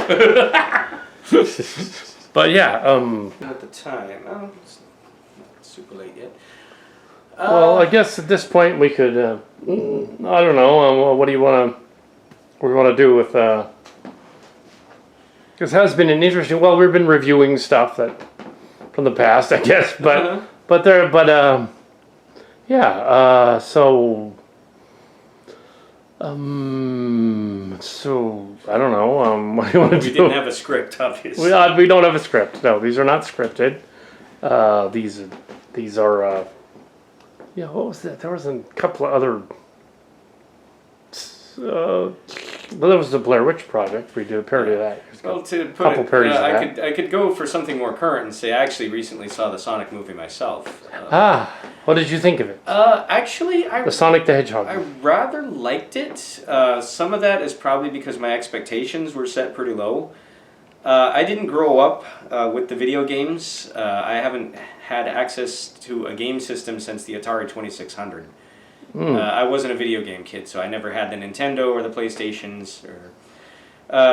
But yeah, At the time, it's not super late yet. well, I guess at this point we could. I don't know. What do you want to do with? Because it has been an interesting. Well, we've been reviewing stuff from the past, I guess. But yeah. So I don't know. What do you want to do? We didn't have a script, obviously. We don't have a script. No, these are not scripted. These are. Yeah, what was that? There was a couple of other. Well, there was the Blair Witch Project. We did a parody of that. Well, to put couple it, parodies of that. I could go for something more current and say I actually recently saw the Sonic movie myself. What did you think of it? Actually, The Sonic the Hedgehog. I rather liked it. Some of that is probably because my expectations were set pretty low. I didn't grow up with the video games. I haven't had access to a game system since the Atari 2600. I wasn't a video game kid, so I never had the Nintendo or the PlayStations.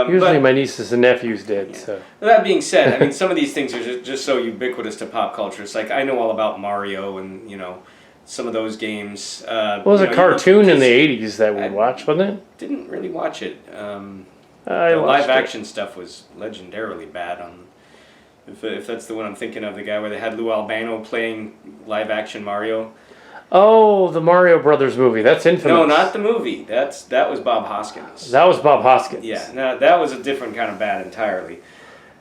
Usually my nieces and nephews did. Yeah. So that being said, I mean, some of these things are just so ubiquitous to pop culture. It's like I know all about Mario and some of those games. Well, it was a cartoon in the 80s that we watched, wasn't it? Didn't really watch it. I The watched live action stuff was legendarily bad. If that's the one I'm thinking of, the guy where they had Lou Albano playing live action Mario. Oh, the Mario Brothers movie. That's infamous. No, not the movie. That was Bob Hoskins. That was Bob Hoskins. Yeah, no, that was a different kind of bad entirely.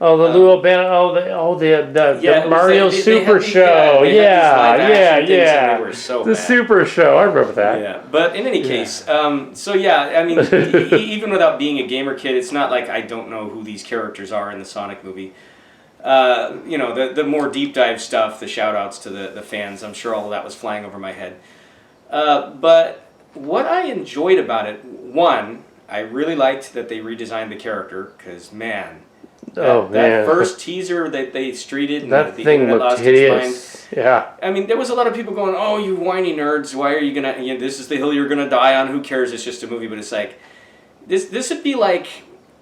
Oh, the Lou Albano. The Mario Super Show. They had these live action things and they were so the bad. Super Show. I remember that. Yeah, but in any case, so yeah, I mean, even without being a gamer kid, it's not like I don't know who these characters are in the Sonic movie. The more deep dive stuff, the shout outs to the fans, I'm sure all of that was flying over my head. But what I enjoyed about it, one, I really liked that they redesigned the character, because man, that first teaser that they streeted, and that the thing internet looked lost hideous. its mind. Yeah. I mean, there was a lot of people going, "Oh, you whiny nerds! Why are you gonna? This is the hill you're gonna die on. Who cares? It's just a movie." But it's like, this would be like,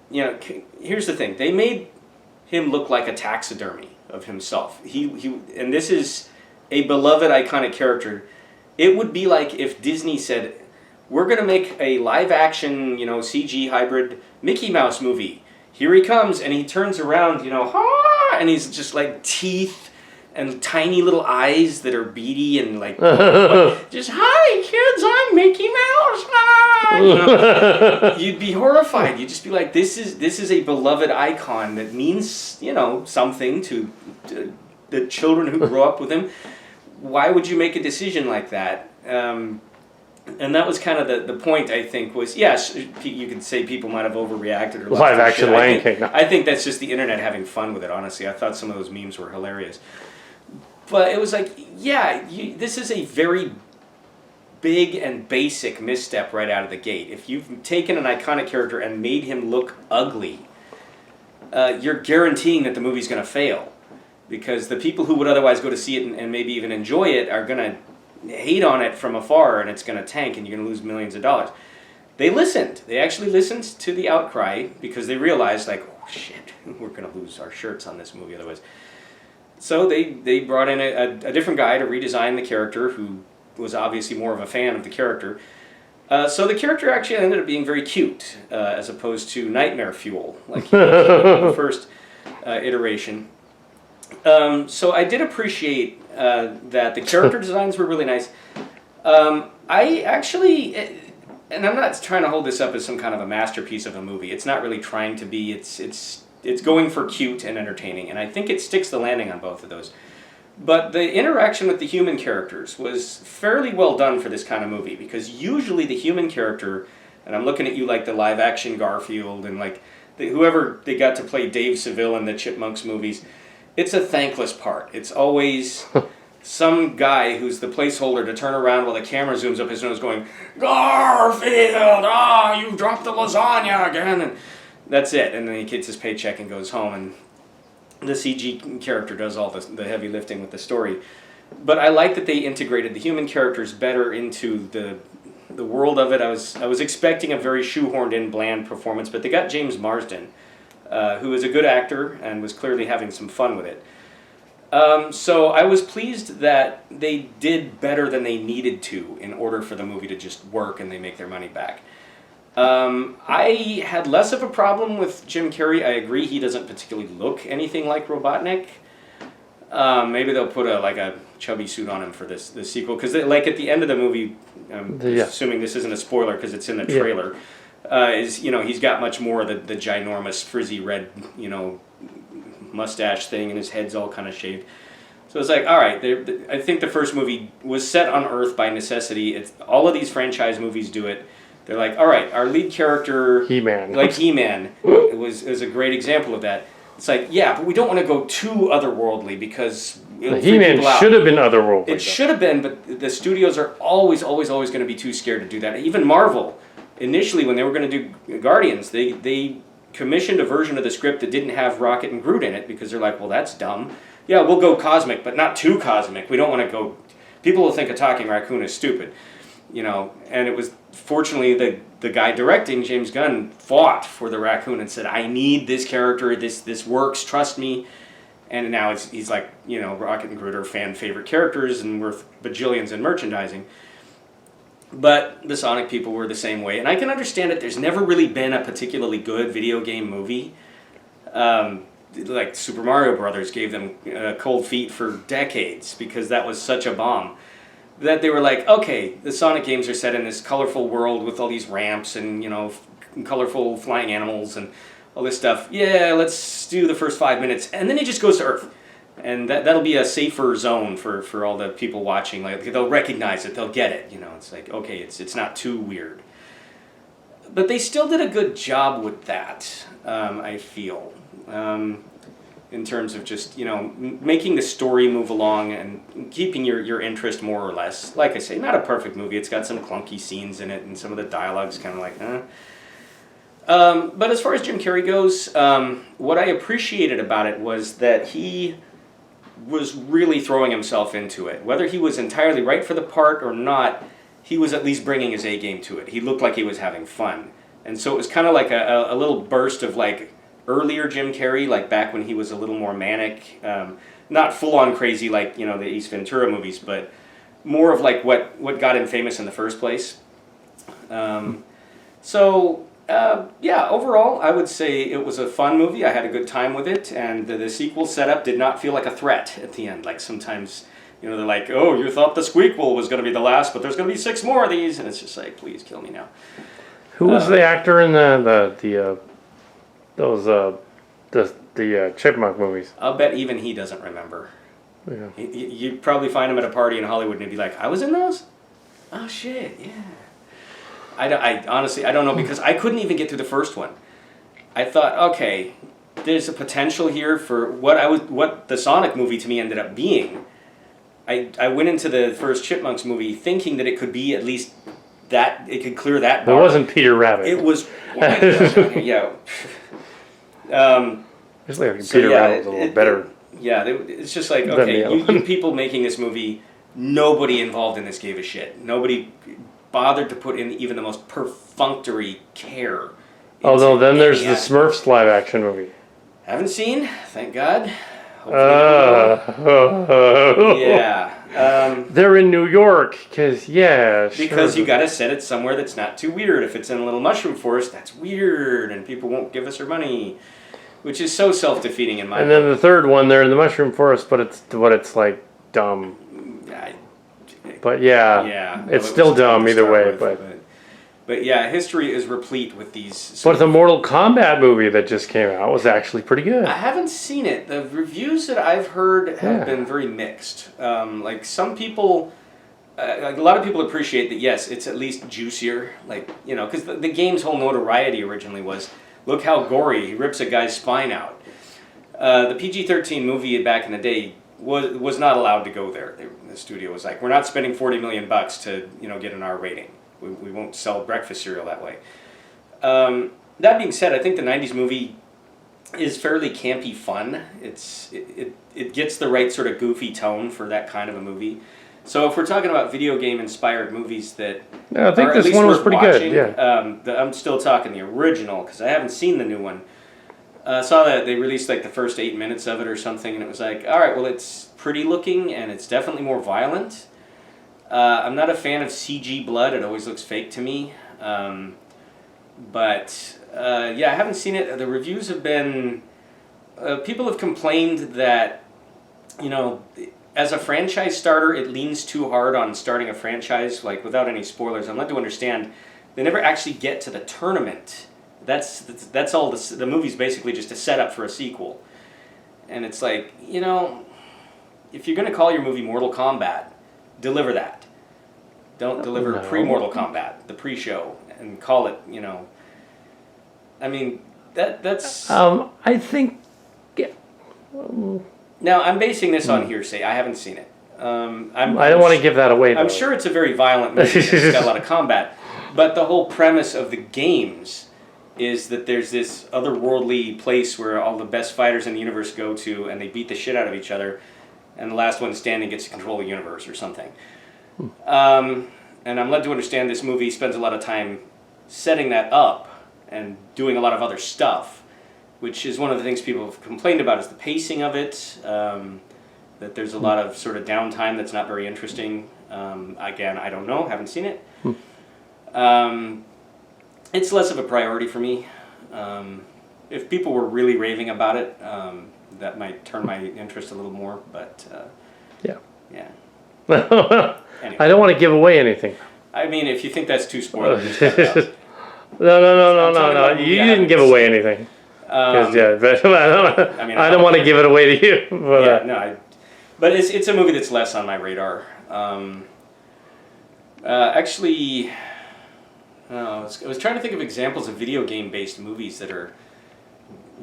here's the thing: they made him look like a taxidermy of himself. And this is a beloved, iconic character. It would be like if Disney said, "We're gonna make a live action, CG hybrid Mickey Mouse movie. Here he comes," and he turns around, and he's just like teeth and tiny little eyes that are beady and like, just, "Hi kids, I'm Mickey Mouse." You'd be horrified. You'd just be like, this is a beloved icon that means, something to the children who grew up with him. Why would you make a decision like that? And that was kind of the point, I think, was, yes, you could say people might have overreacted or live action Lion King. I think that's just the internet having fun with it, honestly. I thought some of those memes were hilarious. But it was like, this is a very big and basic misstep right out of the gate. If you've taken an iconic character and made him look ugly, you're guaranteeing that the movie's going to fail. Because the people who would otherwise go to see it and maybe even enjoy it are going to hate on it from afar, and it's going to tank and you're going to lose millions of dollars. They listened. They actually listened to the outcry because they realized, like, oh shit, we're going to lose our shirts on this movie otherwise. So they brought in a different guy to redesign the character who was obviously more of a fan of the character. So the character actually ended up being very cute, as opposed to nightmare fuel, like in the first iteration. So I did appreciate that the character designs were really nice. I actually, and I'm not trying to hold this up as some kind of a masterpiece of a movie. It's not really trying to be. It's going for cute and entertaining, and I think it sticks the landing on both of those. But the interaction with the human characters was fairly well done for this kind of movie, because usually the human character, and I'm looking at you like the live action Garfield and like whoever they got to play Dave Seville in the Chipmunks movies, it's a thankless part. It's always some guy who's the placeholder to turn around while the camera zooms up his nose going, "Garfield, you dropped the lasagna again." And that's it. And then he gets his paycheck and goes home, and the CG character does all the heavy lifting with the story. But I like that they integrated the human characters better into the world of it. I was expecting a very shoehorned in, bland performance, but they got James Marsden, who is a good actor and was clearly having some fun with it. So I was pleased that they did better than they needed to in order for the movie to just work and they make their money back. I had less of a problem with Jim Carrey. I agree he doesn't particularly look anything like Robotnik. Maybe they'll put a chubby suit on him for this sequel, because like at the end of the movie, assuming this isn't a spoiler because it's in the trailer, he's got much more of the ginormous frizzy red mustache thing, and his head's all kind of shaved. So it's like, all right, I think the first movie was set on Earth by necessity. All of these franchise movies do it. They're like, all right, our lead character, He-Man, like He-Man, was a great example of that. It's like, yeah, but we don't want to go too otherworldly because He-Man should have been otherworldly. It should have been, but the studios are always going to be too scared to do that. Even Marvel, initially when they were going to do Guardians, they commissioned a version of the script that didn't have Rocket and Groot in it because they're like, well, that's dumb. Yeah, we'll go cosmic, but not too cosmic. We don't want to go. People will think a talking raccoon is stupid. And it was, fortunately, the guy directing, James Gunn, fought for the raccoon and said, I need this character, this works, trust me. And now he's like, Rocket and Groot are fan favorite characters and worth bajillions in merchandising. But the Sonic people were the same way. And I can understand it. There's never really been a particularly good video game movie. Like Super Mario Brothers gave them cold feet for decades because that was such a bomb. That they were like, okay, the Sonic games are set in this colorful world with all these ramps and, colorful flying animals and all this stuff. Yeah, let's do the first 5 minutes. And then he just goes to Earth. And that'll be a safer zone for all the people watching. Like, they'll recognize it, they'll get it. It's like, okay, it's not too weird. But they still did a good job with that, I feel. In terms of just, making the story move along and keeping your interest more or less. Like I say, not a perfect movie. It's got some clunky scenes in it and some of the dialogue's kind of like, But as far as Jim Carrey goes, what I appreciated about it was that he was really throwing himself into it. Whether he was entirely right for the part or not, he was at least bringing his A game to it. He looked like he was having fun. And so it was kind of like a little burst of like earlier Jim Carrey, like back when he was a little more manic. Not full-on crazy like, the Ace Ventura movies, but more of like what got him famous in the first place. Overall, I would say it was a fun movie. I had a good time with it, and the sequel setup did not feel like a threat at the end. Like sometimes, they're like, oh, you thought the squeakquel was going to be the last, but there's going to be 6 more of these, and it's just like, please kill me now. Who was the actor in the Chipmunk movies? I'll bet even he doesn't remember. Yeah. You'd probably find him at a party in Hollywood, and he'd be like, I was in those? Oh, shit, yeah. I honestly, I don't know, because I couldn't even get through the first one. I thought, okay, there's a potential here for what the Sonic movie to me ended up being. I went into the first Chipmunks movie thinking that it could be at least that, it could clear that bar. It wasn't Peter Rabbit. It was, oh my gosh, yeah. It's like Peter Rabbit was a little better. It's just like, okay, you people making this movie, nobody involved in this gave a shit. Nobody bothered to put in even the most perfunctory care. Although then there's the Smurfs live action movie. Haven't seen, thank God. They're in New York, because you gotta set it somewhere that's not too weird. If it's in a little mushroom forest, that's weird, and people won't give us our money. Which is so self-defeating in my opinion. And then the third one, they're in the mushroom forest, but it's like dumb. But it's still dumb either way. But yeah, history is replete with these. But the Mortal Kombat movie that just came out was actually pretty good. I haven't seen it. The reviews that I've heard have been very mixed. Like some people, like a lot of people appreciate that. Yes, it's at least juicier. Like because the game's whole notoriety originally was, look how gory, he rips a guy's spine out. The PG-13 movie back in the day was not allowed to go there. The studio was like, we're not spending $40 million to get an R rating. We won't sell breakfast cereal that way. That being said, I think the 90s movie is fairly campy fun. It gets the right sort of goofy tone for that kind of a movie. So if we're talking about video game inspired movies that I think this one was pretty watching, good. Yeah. I'm still talking the original because I haven't seen the new one. Saw that they released like the first 8 minutes of it or something, and it was like, all right, well, it's pretty looking and it's definitely more violent. I'm not a fan of CG blood. It always looks fake to me. I haven't seen it. The reviews have been... people have complained that, as a franchise starter, it leans too hard on starting a franchise, like without any spoilers. I'm led to understand they never actually get to the tournament. That's all. The movie's basically just a setup for a sequel. And it's like, if you're going to call your movie Mortal Kombat, deliver that. Don't deliver pre-Mortal Kombat, the pre-show, and call it, I mean, that's... I think... Yeah. Now, I'm basing this on hearsay. I haven't seen it. I don't want to give that away, though. I'm sure it's a very violent movie. It's got a lot of combat. But the whole premise of the games is that there's this otherworldly place where all the best fighters in the universe go to, and they beat the shit out of each other, and the last one standing gets to control the universe or something. And I'm led to understand this movie spends a lot of time setting that up and doing a lot of other stuff. which is one of the things people have complained about is the pacing of it. That there's a lot of sort of downtime that's not very interesting. Again, I don't know, haven't seen it. It's less of a priority for me. If people were really raving about it, that might turn my interest a little more, but Yeah. Anyway. I don't want to give away anything. I mean, if you think that's too spoiler, just cut it out. No. You didn't give away anything. But I don't want to give it away to you. But, but it's a movie that's less on my radar. Actually, I was trying to think of examples of video game based movies that are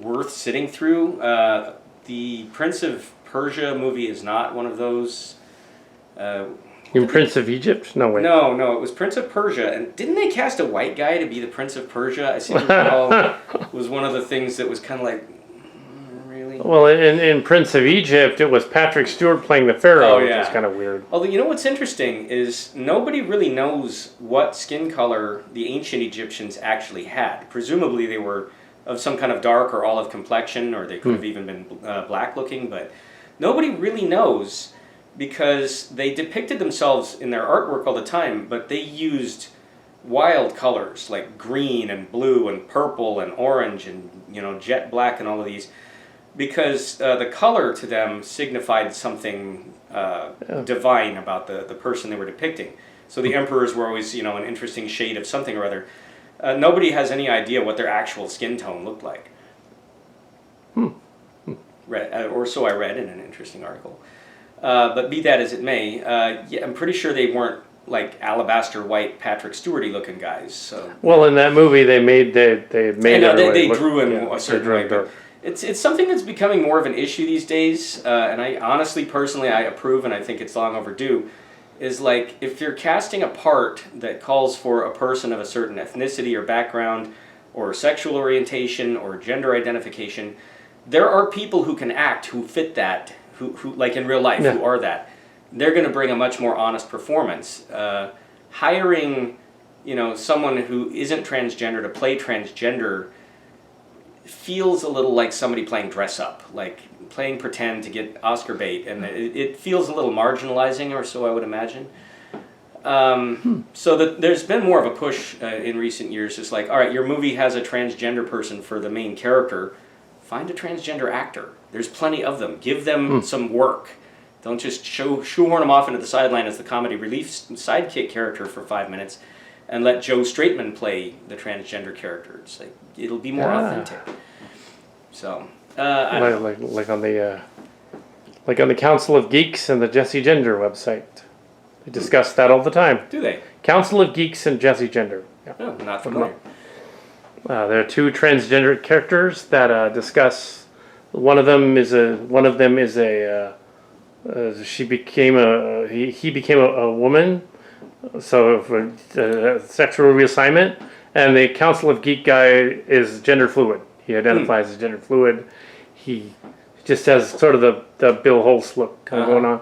worth sitting through. The Prince of Persia movie is not one of those. Prince of Egypt? No way. No, it was Prince of Persia, and didn't they cast a white guy to be the Prince of Persia? I seem to recall was one of the things that was kind of like, really. Well, in Prince of Egypt, it was Patrick Stewart playing the Pharaoh, which is kind of weird. Although, you know what's interesting is nobody really knows what skin color the ancient Egyptians actually had. Presumably they were of some kind of dark or olive complexion, or they could have even been black looking, but nobody really knows because they depicted themselves in their artwork all the time, but they used wild colors like green and blue and purple and orange and jet black and all of these, because the color to them signified something divine about the person they were depicting. So the emperors were always an interesting shade of something or other. Nobody has any idea what their actual skin tone looked like. Or so I read in an interesting article. But be that as it may, I'm pretty sure they weren't like alabaster white Patrick Stewart-y looking guys. So. Well, in that movie, they drew in a certain way. It's something that's becoming more of an issue these days, and I honestly, personally, I approve, and I think it's long overdue. Is like if you're casting a part that calls for a person of a certain ethnicity or background, or sexual orientation or gender identification, there are people who can act who fit that. Who like in real life, who are that. They're going to bring a much more honest performance. Hiring, someone who isn't transgender to play transgender feels a little like somebody playing dress up, like playing pretend to get Oscar bait, and it feels a little marginalizing, or so I would imagine. So there's been more of a push in recent years, just like, all right, your movie has a transgender person for the main character, find a transgender actor. There's plenty of them. Give them some work. Don't just shoehorn them off into the sideline as the comedy relief sidekick character for 5 minutes and let Joe Straitman play the transgender character. It's like, it'll be more authentic. So, like on the Council of Geeks and the Jesse Gender website. They discuss that all the time. Do they? Council of Geeks and Jesse Gender. Yeah. Oh, not familiar. There are two transgender characters that discuss. One of them is he became a woman, so for sexual reassignment, and the Council of Geek guy is gender fluid. He identifies as gender fluid. He just has sort of the Bill Holtz look kind of going on.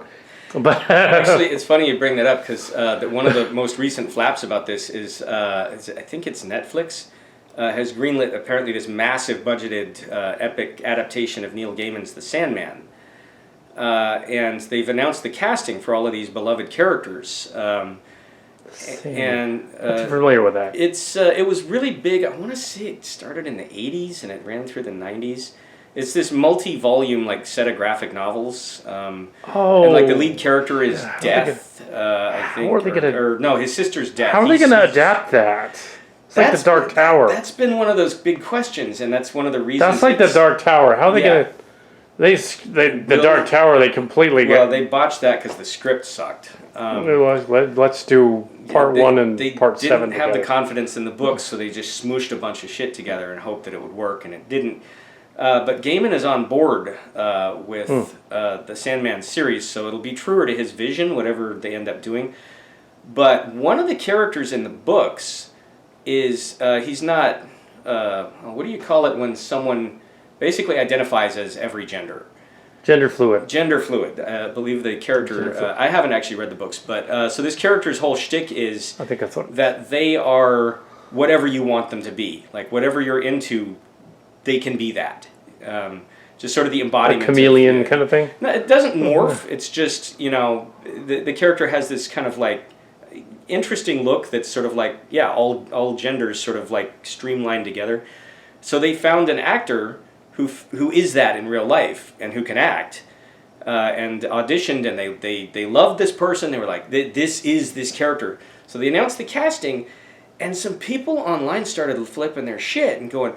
But actually, it's funny you bring that up because one of the most recent flaps about this is I think it's Netflix. Has greenlit apparently this massive budgeted epic adaptation of Neil Gaiman's The Sandman. And they've announced the casting for all of these beloved characters. I'm familiar with that. It was really big. I want to say it started in the 80s and it ran through the 90s. It's this multi-volume set of graphic novels. And the lead character is Death, I think. His sister's Death. How are they going to adapt that? It's like the Dark Tower. That's been one of those big questions, and that's one of the reasons. That's like the Dark Tower. How are they going to... The Dark Tower, they completely... they botched that because the script sucked. Let's do part 1 and part 7 They didn't have the confidence in the books, so they just smooshed a bunch of shit together and hoped that it would work, and it didn't. But Gaiman is on board with the Sandman series, so it'll be truer to his vision, whatever they end up doing. But one of the characters in the books... is he's not, what do you call it when someone basically identifies as every gender? Gender fluid. Gender fluid. I believe the character, I haven't actually read the books, but so this character's whole shtick is I think that's that they are whatever you want them to be. Like whatever you're into, they can be that. Just sort of the embodiment. A chameleon kind of thing? No, it doesn't morph. It's just, the character has this kind of like interesting look that's sort of like, all genders sort of like streamlined together. So they found an actor who is that in real life and who can act, and auditioned, and they loved this person. They were like, this is this character. So they announced the casting, and some people online started flipping their shit and going,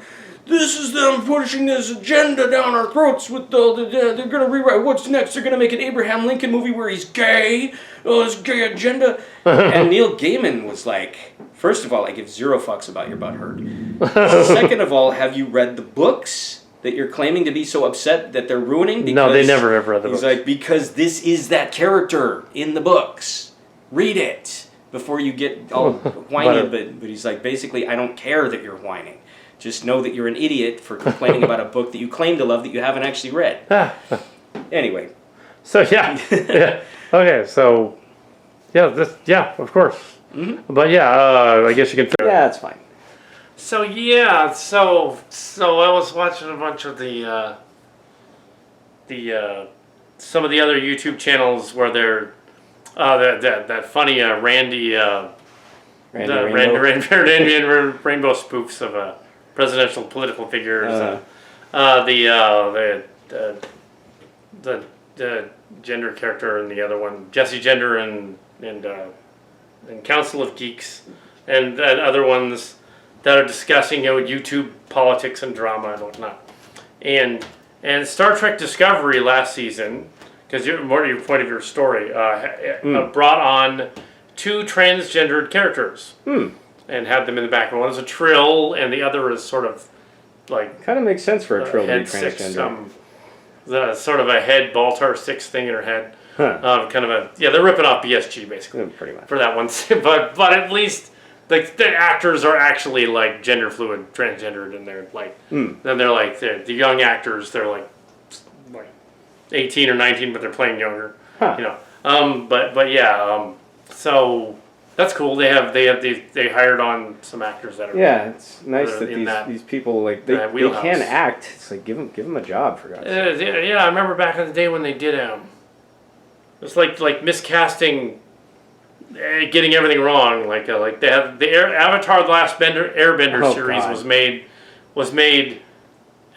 this is them pushing this agenda down our throats with they're going to rewrite, what's next? They're going to make an Abraham Lincoln movie where he's gay. Oh, this gay agenda. And Neil Gaiman was like, first of all, I give zero fucks about your butthurt. Second of all, have you read the books that you're claiming to be so upset that they're ruining? Because no, they never have read the books. He's like, because this is that character in the books. Read it before you get all whiny. But he's like, basically, I don't care that you're whining. Just know that you're an idiot for complaining about a book that you claim to love that you haven't actually read. Anyway. So, yeah. Okay, so, of course. Mm-hmm. But, I guess you can... Yeah, it's fine. So, so I was watching a bunch of the some of the other YouTube channels where they're, that funny Randy Rainbow spoofs of presidential political figures, the gender character and the other one, Jesse Gender and Council of Geeks, and other ones that are discussing YouTube politics and drama and whatnot, and Star Trek Discovery last season, because more to your point of your story, brought on 2 transgendered characters. And had them in the background. One is a Trill, and the other is sort of like... Kind of makes sense for a Trill to be transgender. Sort of a head Baltar 6 thing in her head. Huh. They're ripping off BSG, basically. Pretty much. For that one. but at least the actors are actually like gender fluid, transgendered, and they're like... Then they're like, the young actors, they're like 18 or 19, but they're playing younger. Huh. So... That's cool. They hired on some actors that are it's nice that these people like they can act. It's like give them a job for God's sake. I remember back in the day when they did it's like miscasting, getting everything wrong. Like they have the Avatar: The Last Airbender series was made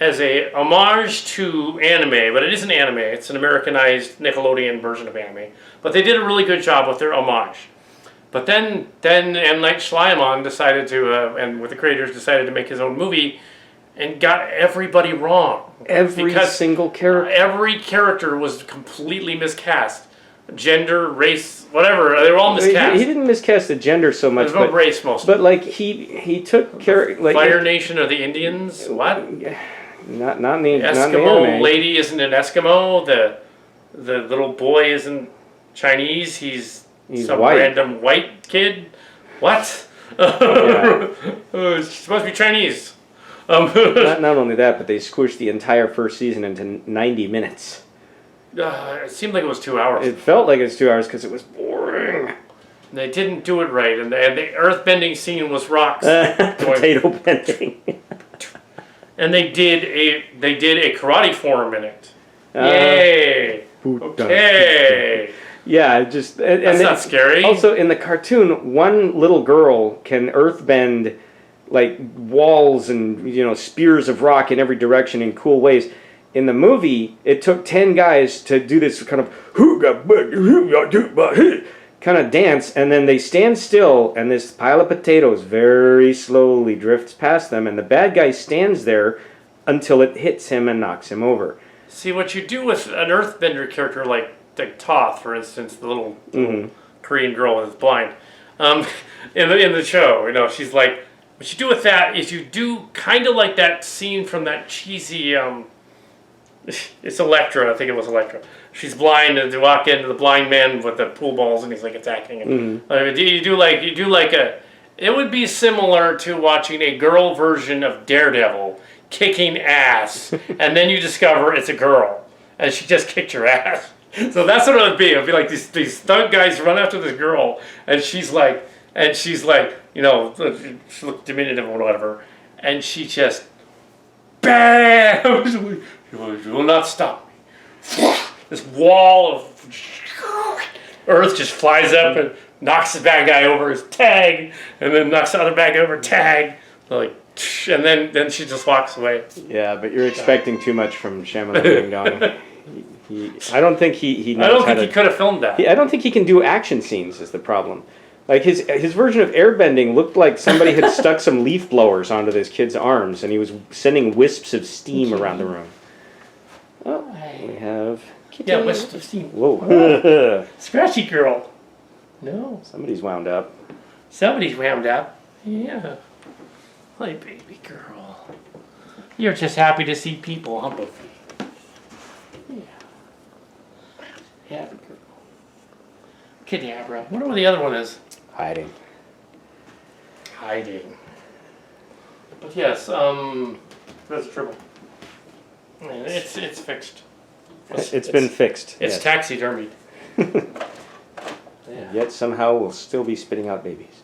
as a homage to anime, but it isn't anime. It's an Americanized Nickelodeon version of anime. But they did a really good job with their homage. But then M. Night Shyamalan decided to, and with the creators, decided to make his own movie, and got everybody wrong. Every single character. Every character was completely miscast. Gender, race, whatever, they were all miscast. He didn't miscast the gender so much. There's no race, mostly. But like he took like Fire Nation of the Indians. What? Not in the Eskimo anime. lady isn't an Eskimo. The little boy isn't Chinese. He's some white. Random white kid. What? It's supposed to be Chinese. Not only that, but they squished the entire first season into 90 minutes. It seemed like it was 2 hours. It felt like it was 2 hours because it was boring. They didn't do it right, and the earth-bending scene was rocks. Potato bending. And they did a karate form in it. Yay! Okay. Yeah, just that's not scary. Also, in the cartoon, one little girl can earthbend like walls and spears of rock in every direction in cool ways. In the movie, it took 10 guys to do this kind of dance, and then they stand still, and this pile of potatoes very slowly drifts past them, and the bad guy stands there until it hits him and knocks him over. See, what you do with an earthbender character like Toth, for instance, the little Korean girl that's blind, in the show, she's like, what you do with that is you do kind of like that scene from that cheesy, it's Electra, I think it was Electra. She's blind, and they walk into the blind man with the pool balls, and he's like attacking him. You do like it would be similar to watching a girl version of Daredevil kicking ass, and then you discover it's a girl, and she just kicked your ass. So that's what it would be. It would be like these stunt guys run after this girl, and she's like, she looks diminutive or whatever, and she just bam! You will not stop me. This wall of earth just flies up and knocks the bad guy over his tag, and then knocks the other bad guy over tag. Like, and then she just walks away. Yeah, but you're expecting too much from Shyamalan Ding Dong. I don't think he knows I don't how think he could have filmed that. I don't think he can do action scenes is the problem. Like his version of airbending looked like somebody had stuck some leaf blowers onto this kid's arms and he was sending wisps of steam around the room. Oh, we have Kitty. Yeah, wisps of steam. Whoa. Scratchy girl. No. Somebody's wound up. Somebody's wound up. Yeah. My baby girl. You're just happy to see people, huh, Buffy? Yeah. Happy girl. Cadabra. I wonder what the other one is. Hiding. But yes, that's a triple. And it's fixed. It's been fixed. It's yes. taxidermied. Yeah. Yet somehow we'll still be spitting out babies.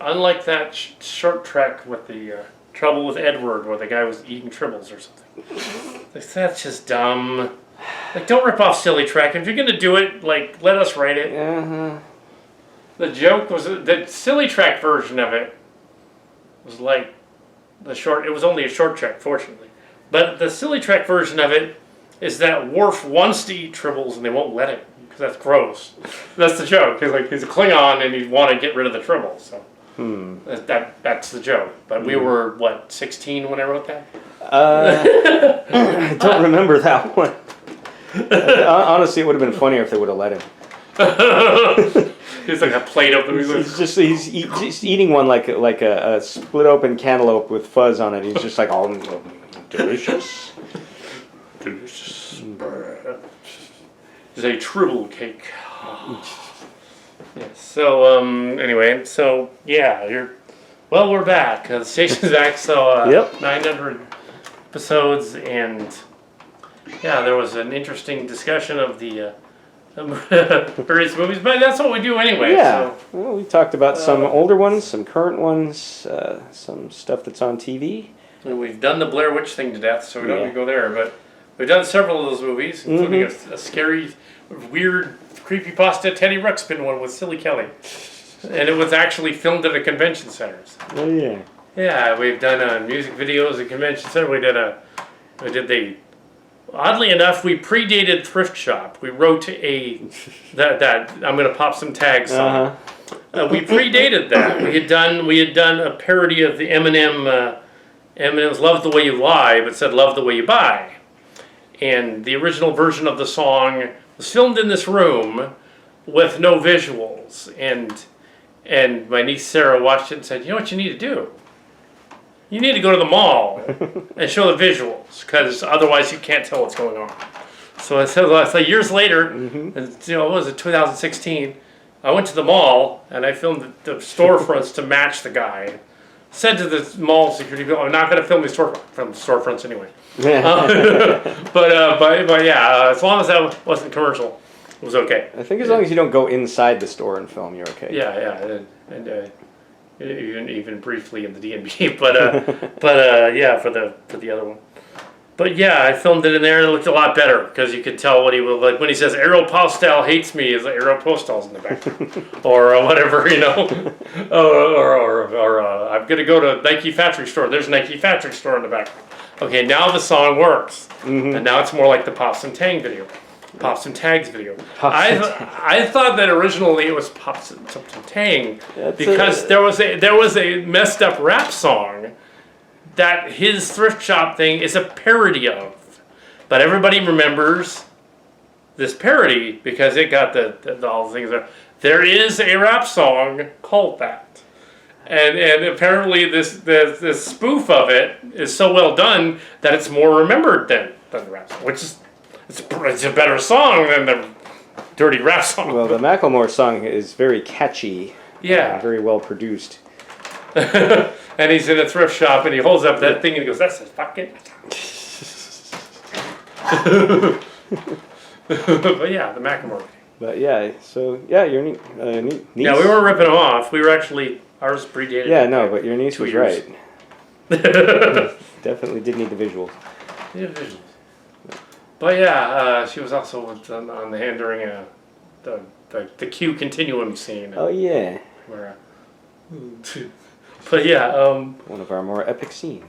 Unlike that short trek with the Trouble with Edward, where the guy was eating tribbles or something. Like, that's just dumb. Like, don't rip off Silly Trek. If you're gonna do it, like, let us write it. Uh-huh. The joke was the Silly Trek version of it was like the short. It was only a short trek, fortunately. But the Silly Trek version of it is that Worf wants to eat tribbles and they won't let him because that's gross. That's the joke. He's like, he's a Klingon and he'd want to get rid of the tribbles. So that's the joke. But we were what 16 when I wrote that. I don't remember that one. Honestly, it would have been funnier if they would have let him. He's like a plate open. He's eating one like a split open cantaloupe with fuzz on it. He's just like, oh, delicious. Delicious. It's a tribble cake. Yes. So anyway, so yeah, we're back. The station's back. So 900 episodes, and yeah, there was an interesting discussion of the various movies, but that's what we do anyway. Yeah. So, well, we talked about some older ones, some current ones, some stuff that's on TV. and we've done the Blair Witch thing to death, so we don't need to go there. But we've done several of those movies, including a scary, weird, creepypasta Teddy Ruxpin one with Silly Kelly. And it was actually filmed at a convention center. Oh, yeah. Yeah, we've done music videos at convention center. Oddly enough, we predated Thrift Shop. We wrote that I'm gonna pop some tags on. We predated that. We had done a parody of the Eminem's "Love the Way You Lie," but said "Love the Way You Buy." And the original version of the song was filmed in this room with no visuals. And my niece Sarah watched it and said, "You know what you need to do? You need to go to the mall and show the visuals, because otherwise you can't tell what's going on." So years later, and, what was it, 2016, I went to the mall and I filmed the storefronts to match the guy. Said to the mall security, "I'm not going to film the storefronts anyway." But yeah, as long as that wasn't commercial, it was okay. I think as long as you don't go inside the store and film, you're okay. Yeah, and even briefly in the DMB, but yeah, for the other one. But yeah, I filmed it in there and it looked a lot better because you could tell what he was like when he says Aeropostale hates me, is like Aeropostale's in the back, or whatever, or I'm gonna go to Nike factory store. There's Nike factory store in the back. Okay, now the song works, and now it's more like the Pops and Tang video. Pops and Tags video. I thought that originally it was Pops and Tang because there was a messed up rap song that his thrift shop thing is a parody of, but everybody remembers this parody because it got all the things there. There is a rap song called that, and apparently this spoof of it is so well done that it's more remembered than the rap song, which is. It's a better song than the dirty rap song. Well, the Macklemore song is very catchy. Yeah. Very well produced. And he's in a thrift shop and he holds up that thing and he goes, "That's a fucking..." But yeah, the Macklemore thing. But yeah, so yeah, your niece. Yeah, we weren't ripping him off. We were actually, ours predated. Yeah, no, but your niece was years. right. Definitely did need the visuals. Yeah, visuals. But yeah, she was also on the hand during the Q continuum scene. Oh yeah. Where, but yeah, one of our more epic scenes.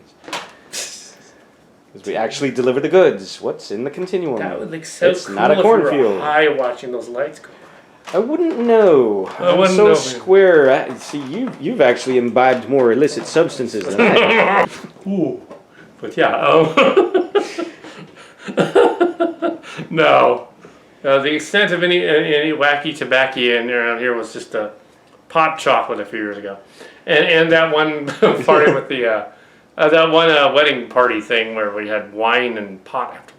Because we actually deliver the goods. What's in the continuum? that would like so it's cool not a if you were cornfield. high watching those lights go. I wouldn't know. I'm wouldn't so know. square. See, you've actually imbibed more illicit substances than I have. Ooh. But yeah, no. The extent of any wacky tobacco in around here was just a pot chocolate a few years ago, and that one party with the that one wedding party thing where we had wine and pot afterward.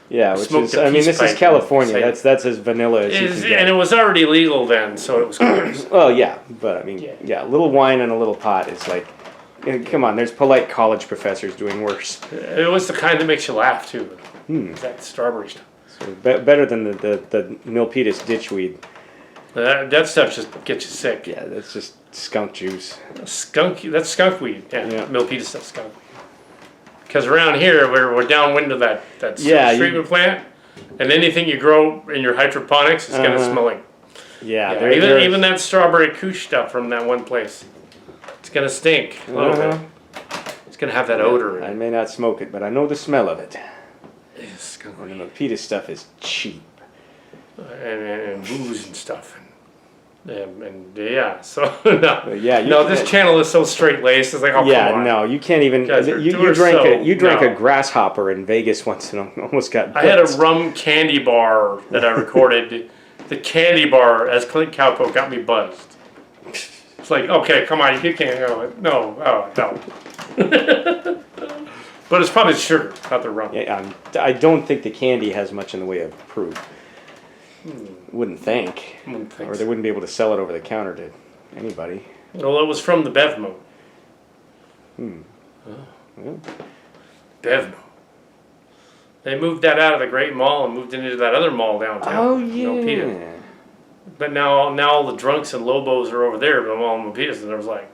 Yeah, which Smoked is, a I mean, peace this is pipe California. and That's as vanilla as you can get. And it was already legal then, so it was gross. Well, yeah, but I mean, Yeah. yeah, a little wine and a little pot is like, come on, there's polite college professors doing worse. It was the kind that makes you laugh too. That strawberry stuff. So better than the Milpitas ditchweed. That stuff just gets you sick. Yeah, that's just skunk juice. That's skunk weed. Yeah, Yeah. Milpitas stuff, skunk weed. Because around here, we're downwind of that Yeah, treatment plant, and anything you grow in your hydroponics is going to smell like. Yeah, Yeah, even that strawberry kush stuff from that one place, it's going to stink a little bit. It's going to have that odor. I may not smoke it, but I know the smell of it. Yeah, skunk And weed. the Milpitas stuff is cheap. And booze and stuff. And yeah, so no. But yeah, No, this channel is so straight laced. It's like, oh, yeah, come on. no, you can't even. Guys, You we're drank so- you drank no. a grasshopper in Vegas once and almost got. I had a blitzed. rum candy bar that I recorded. The candy bar, as Clint Cowpo, got me buzzed. It's like, okay, come on, you can't go. No, oh, no. But it's probably sugar, not the rum. Yeah, I don't think the candy has much in the way of proof. Wouldn't think. Wouldn't think Or so. they wouldn't be able to sell it over the counter to anybody. Well, it was from the Bevmo. Bevmo. They moved that out of the Great Mall and moved it into that other mall downtown. Oh Milpitas. yeah. But now all the drunks and lobos are over there, but I'm all in Milpitas, and there was like,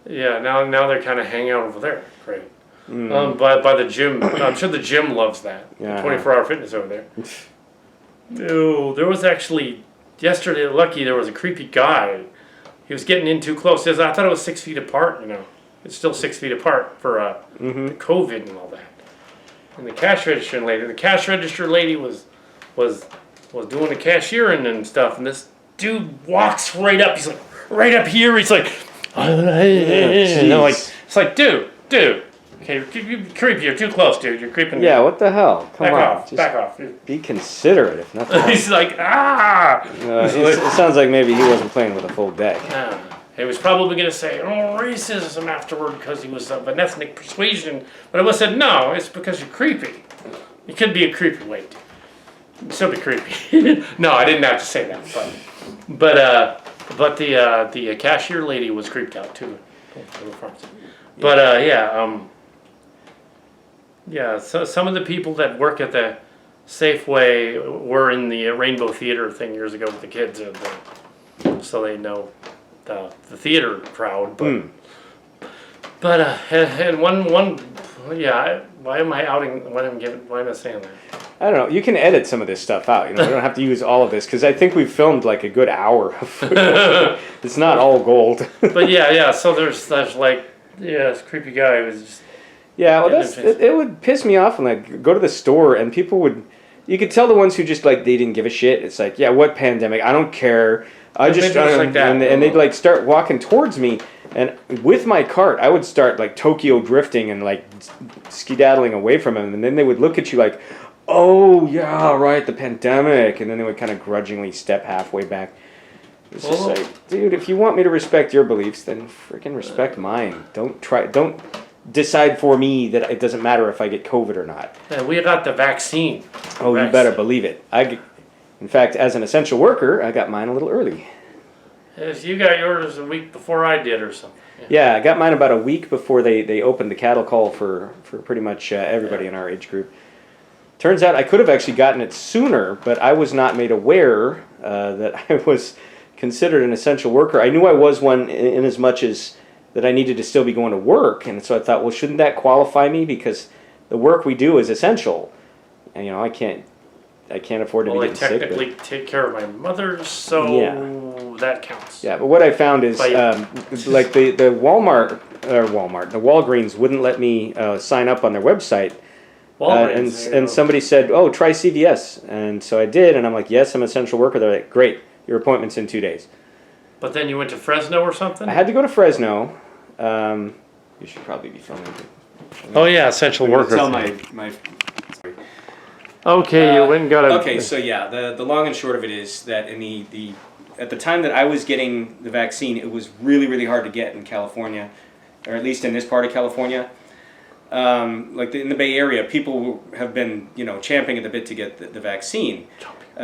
yeah, now they're kind of hanging out over there. Great. By the gym. I'm sure the gym loves that. Yeah. 24-hour fitness over there. Ew, there was actually, yesterday, lucky, there was a creepy guy. He was getting in too close. I thought it was 6 feet apart, you know. It's still 6 feet apart for the COVID and all that. And the cash register lady was doing the cashiering and stuff, and this dude walks right up. He's like, right up here. He's like, and I'm like, it's like, dude, okay, you creepy. You're too close, dude. You're creeping. Yeah, what the hell? Come on. Just Back off. be considerate, if nothing else. He's like, ah. It sounds like maybe he wasn't playing with a full deck. He was probably going to say, oh, racism afterward because he was of an ethnic persuasion. But I would have said, no, it's because you're creepy. You could be a creepy way, dude. You'd still be creepy. No, I didn't have to say that. But the cashier lady was creeped out too. But yeah, so some of the people that work at the Safeway were in the Rainbow Theater thing years ago with the kids, so they know the theater crowd. But and one yeah, why am I outing? Why am I saying that? I don't know. You can edit some of this stuff out. You know, we don't have to use all of this because I think we've filmed like a good hour of footage. It's not all gold. But yeah. So there's like this creepy guy who was just. Yeah, well, it would piss me off when I go to the store and people would. You could tell the ones who just like they didn't give a shit. It's like, yeah, what pandemic? I don't care. I just like that. and they'd like start walking towards me, and with my cart, I would start like Tokyo drifting and like skedaddling away from them, and then they would look at you like, oh yeah, right, the pandemic, and then they would kind of grudgingly step halfway back. It's just like, dude, if you want me to respect your beliefs, then freaking respect mine. Don't decide for me that it doesn't matter if I get COVID or not. We got the vaccine. Oh, you better believe it. In fact, as an essential worker, I got mine a little early. If you got yours a week before I did or something. Yeah, I got mine about a week before they opened the cattle call for pretty much everybody in our age group. Turns out I could have actually gotten it sooner, but I was not made aware that I was considered an essential worker. I knew I was one in as much as that I needed to still be going to work. And so I thought, well, shouldn't that qualify me? Because the work we do is essential. And, I can't afford to be getting sick. Well, I technically take care of my mother, so that counts. Yeah, but what I found is, like the Walmart, the Walgreens wouldn't let me sign up on their website. And somebody said, oh, try CVS. And so I did, and I'm like, yes, I'm an essential worker. They're like, great, your appointment's in 2 days. But then you went to Fresno or something? I had to go to Fresno. You should probably be filming. Oh, yeah, essential worker. Tell my Okay, you went and got a... Okay, so yeah, the long and short of it is that in the at the time that I was getting the vaccine, it was really, really hard to get in California, or at least in this part of California. Like in the Bay Area, people have been, champing at the bit to get the vaccine.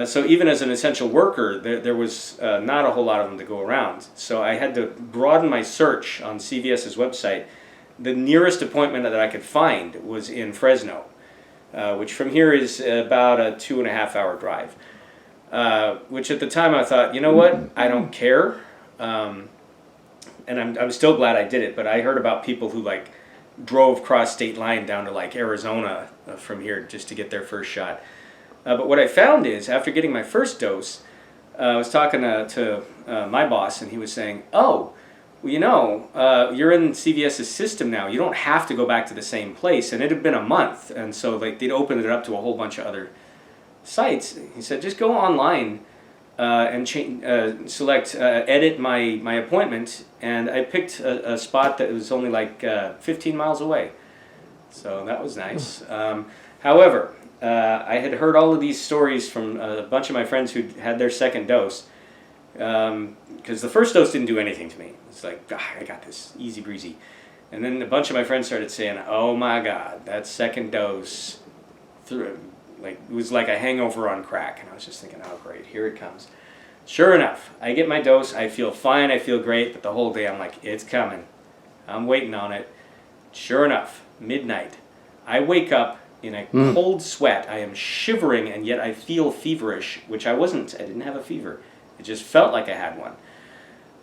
So even as an essential worker, there was not a whole lot of them to go around. So I had to broaden my search on CVS's website. The nearest appointment that I could find was in Fresno, which from here is about a 2.5 hour drive. Which at the time I thought, you know what, I don't care. And I'm still glad I did it, but I heard about people who drove cross state line down to Arizona from here just to get their first shot. But what I found is, after getting my first dose, I was talking to my boss, and he was saying, oh, well, you're in CVS's system now. You don't have to go back to the same place. And it had been a month, and so they'd opened it up to a whole bunch of other sites. He said, just go online and select edit my appointment, and I picked a spot that was only 15 miles away. So that was nice. However, I had heard all of these stories from a bunch of my friends who had their second dose, because the first dose didn't do anything to me. It's like, I got this, easy breezy. And then a bunch of my friends started saying, oh my God, that second dose, it was like a hangover on crack. And I was just thinking, oh great, here it comes. Sure enough, I get my dose, I feel fine, I feel great, but the whole day I'm like, it's coming. I'm waiting on it. Sure enough, midnight, I wake up in a cold sweat. I am shivering, and yet I feel feverish, which I wasn't. I didn't have a fever. It just felt like I had one.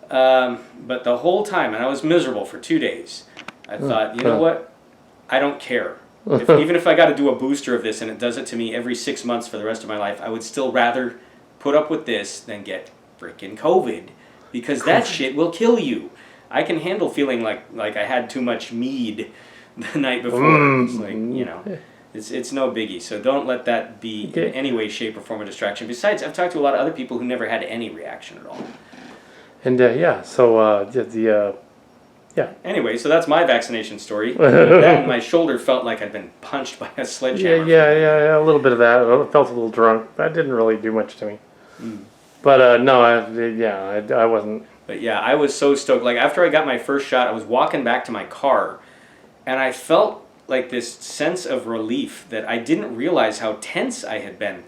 But the whole time, and I was miserable for 2 days, I thought, you know what? I don't care. Even if I got to do a booster of this and it does it to me every 6 months for the rest of my life, I would still rather put up with this than get freaking COVID, because that shit will kill you. I can handle feeling like I had too much mead the night before. It's it's no biggie. So don't let that be in any way, shape, or form a distraction. Besides, I've talked to a lot of other people who never had any reaction at all. And Anyway, so that's my vaccination story. That and my shoulder felt like I'd been punched by a sledgehammer. Yeah, a little bit of that. I felt a little drunk. That didn't really do much to me. But no, I wasn't. But yeah, I was so stoked. After I got my first shot, I was walking back to my car, and I felt this sense of relief that I didn't realize how tense I had been,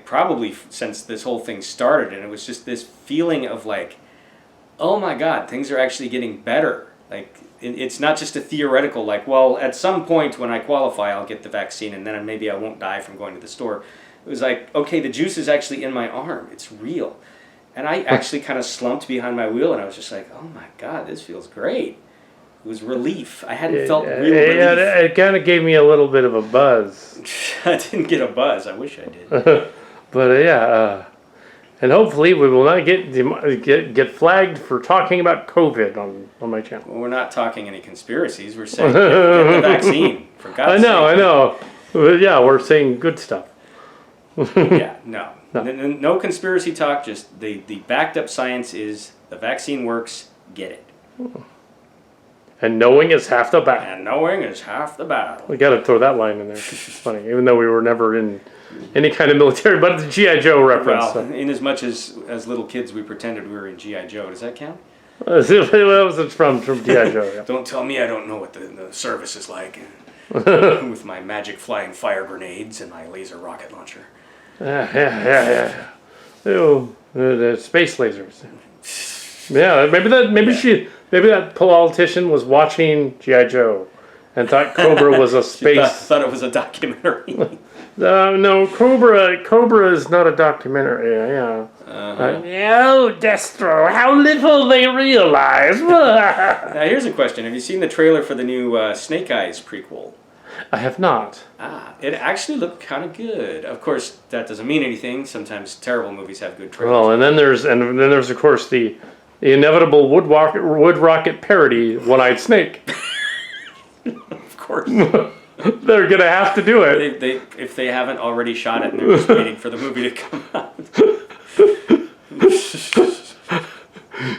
probably since this whole thing started. And it was just this feeling of oh my God, things are actually getting better. It's not just a theoretical, well, at some point when I qualify, I'll get the vaccine, and then maybe I won't die from going to the store. It was okay, the juice is actually in my arm. It's real. And I actually kind of slumped behind my wheel, and I was just oh my God, this feels great. It was relief. I hadn't felt real relief. Yeah, it kind of gave me a little bit of a buzz. I didn't get a buzz. I wish I did. But and hopefully we will not get flagged for talking about COVID on my channel. Well, we're not talking any conspiracies. We're saying get the vaccine, for God's sake. I know. Yeah, we're saying good stuff. Yeah, no. No conspiracy talk, just the backed up science is the vaccine works, get it. And knowing is half the battle. We got to throw that line in there. It's funny, even though we were never in any kind of military, but it's a G.I. Joe reference. Well, in as much as little kids we pretended we were in G.I. Joe. Does that count? It's from G.I. Joe, yeah. Don't tell me I don't know what the service is like with my magic flying fire grenades and my laser rocket launcher. Yeah. The space lasers. Yeah, maybe that politician was watching G.I. Joe and thought Cobra was a space. thought it was a documentary. No, Cobra is not a documentary. Yeah. Oh, Destro, how little they realize. Now, here's a question. Have you seen the trailer for the new Snake Eyes prequel? I have not. It actually looked kind of good. Of course, that doesn't mean anything. Sometimes terrible movies have good trailers. Well, and then there's of course the inevitable wood rocket parody, One-Eyed Snake. Of course. They're gonna have to do it. If they haven't already shot it and they're just waiting for the movie to come out.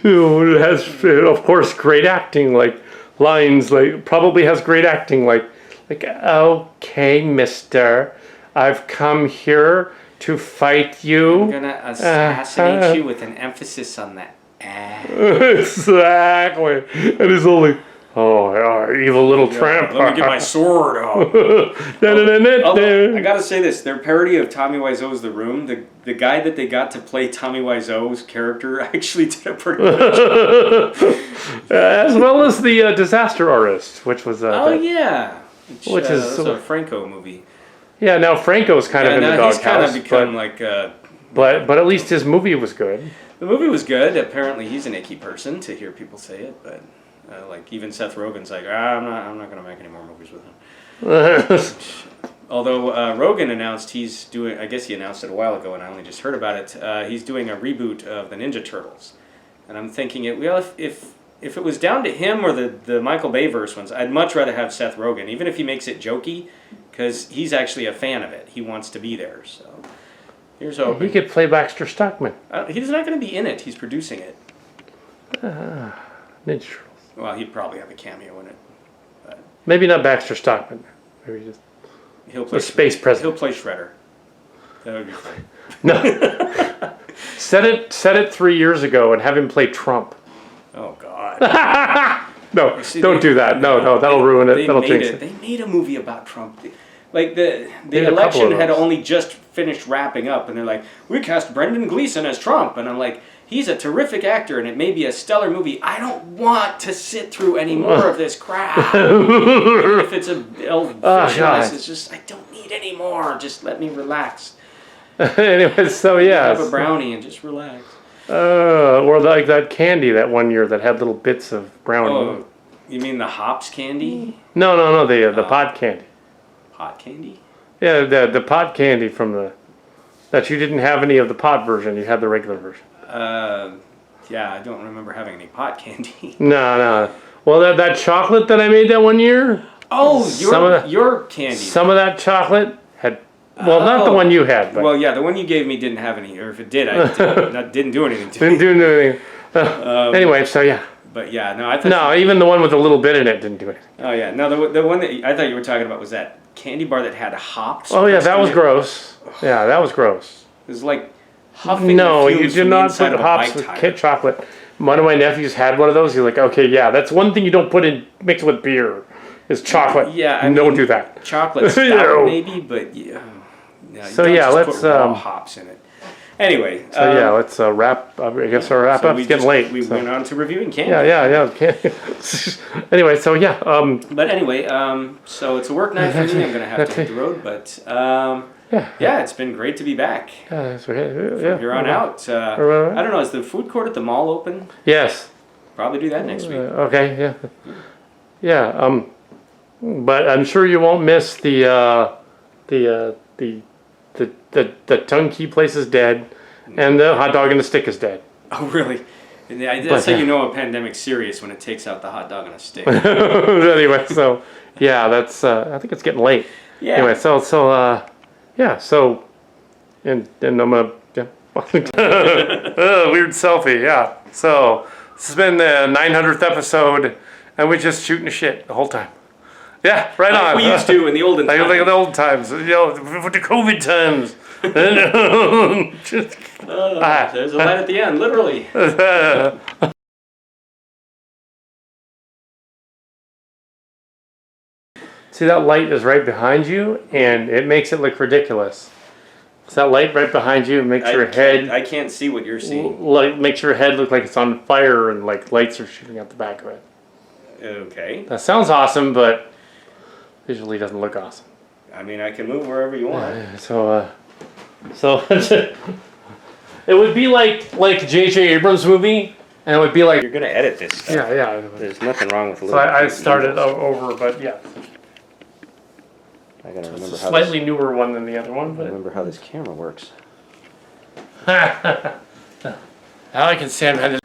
It has, of course, great acting, like lines, like probably has great acting, like okay, mister, I've come here to fight you. I'm gonna assassinate you with an emphasis on that. Exactly. And he's only, evil little tramp. Let me get my sword out. Although, I gotta say this, their parody of Tommy Wiseau's The Room, the guy that they got to play Tommy Wiseau's character actually did a pretty good job. As well as the Disaster Artist, which was which is a Franco movie. Yeah, now Franco's kind of in the doghouse. He's kind of become like but at least his movie was good. The movie was good. Apparently he's an icky person to hear people say it, but like even Seth Rogen's like, I'm not going to make any more movies with him. Although Rogen announced he's doing, I guess he announced it a while ago and I only just heard about it, he's doing a reboot of the Ninja Turtles. And I'm thinking, if it was down to him or the Michael Bay verse ones, I'd much rather have Seth Rogen, even if he makes it jokey, because he's actually a fan of it. He wants to be there, so here's hoping. He could play Baxter Stockman. He's not going to be in it. He's producing it. Ninja Turtles. Well, he'd probably have a cameo in it. But maybe not Baxter Stockman. Maybe just he'll play the space president. He'll play Shredder. That would be fine. No. Set it 3 years ago and have him play Trump. Oh God. No, don't do that. No, that'll ruin it. That'll jinx it. They made a movie about Trump. Like the election had only just finished wrapping up, and they're like, we cast Brendan Gleeson as Trump, and I'm like, he's a terrific actor, and it may be a stellar movie. I don't want to sit through any more of this crap. If it's it's just I don't need any more. Just let me relax. Anyway, so yeah, have a brownie and just relax. Or like that candy that one year that had little bits of brownie. Oh, you mean the hops candy? No, the pot candy. Pot candy? Yeah, the pot candy from that you didn't have any of the pot version. You had the regular version. Yeah, I don't remember having any pot candy. No. Well, that chocolate that I made that one year. Oh, your candy. Some of that chocolate had. Well, not the one you had. But. Well, yeah, the one you gave me didn't have any, or if it did, I didn't do anything to Didn't do anything. Anyway, so yeah. But yeah, no, I thought. Even the one with a little bit in it didn't do anything. Oh yeah, no, the one that I thought you were talking about was that candy bar that had hops. Oh yeah, that was gross. Yeah, that was gross. It was like huffing. No, the you fumes do from the not inside put of a hops bike with tire. kit chocolate. One of my nephews had one of those. He's like, okay, yeah, that's one thing you don't put in mix with beer is chocolate. Yeah, don't do that. Chocolate stout maybe, but yeah. No, So yeah, let's put raw hops in it. Anyway. So yeah, let's wrap. I guess our wrap up's getting late. We went on to reviewing candy. Yeah. Anyway, so yeah. But anyway, so it's a work night for me. I'm gonna have to hit the road, but yeah, it's been great to be back. From here on out. I don't know. Is the food court at the mall open? Yes. Probably do that next week. Okay. Yeah. But I'm sure you won't miss the tongue key place is dead, and the hot dog and the stick is dead. Oh, really? That's how you know a pandemic's serious, when it takes out the hot dog on a stick. Anyway, so yeah, that's. I think it's getting late. Yeah. Anyway, so and I'm gonna. Yeah. Weird selfie. Yeah. So this has been the 900th episode, and we're just shooting the shit the whole time. Yeah, right on. We used to in the olden times. Like the old times, for the COVID times. There's a light at the end, literally. See, that light is right behind you, and it makes it look ridiculous. So that light right behind you makes your head. I can't see what you're seeing. Like makes your head look like it's on fire, and like lights are shooting out the back of it. Okay. That sounds awesome, but visually doesn't look awesome. I mean, I can move wherever you want. So It would be like J.J. Abrams' movie, and it would be like You're gonna edit this stuff. yeah. There's nothing wrong with a So little. I started over, but yeah, I gotta it's remember a how slightly this, newer one than the other one, but remember how this camera works. I can stand behind it.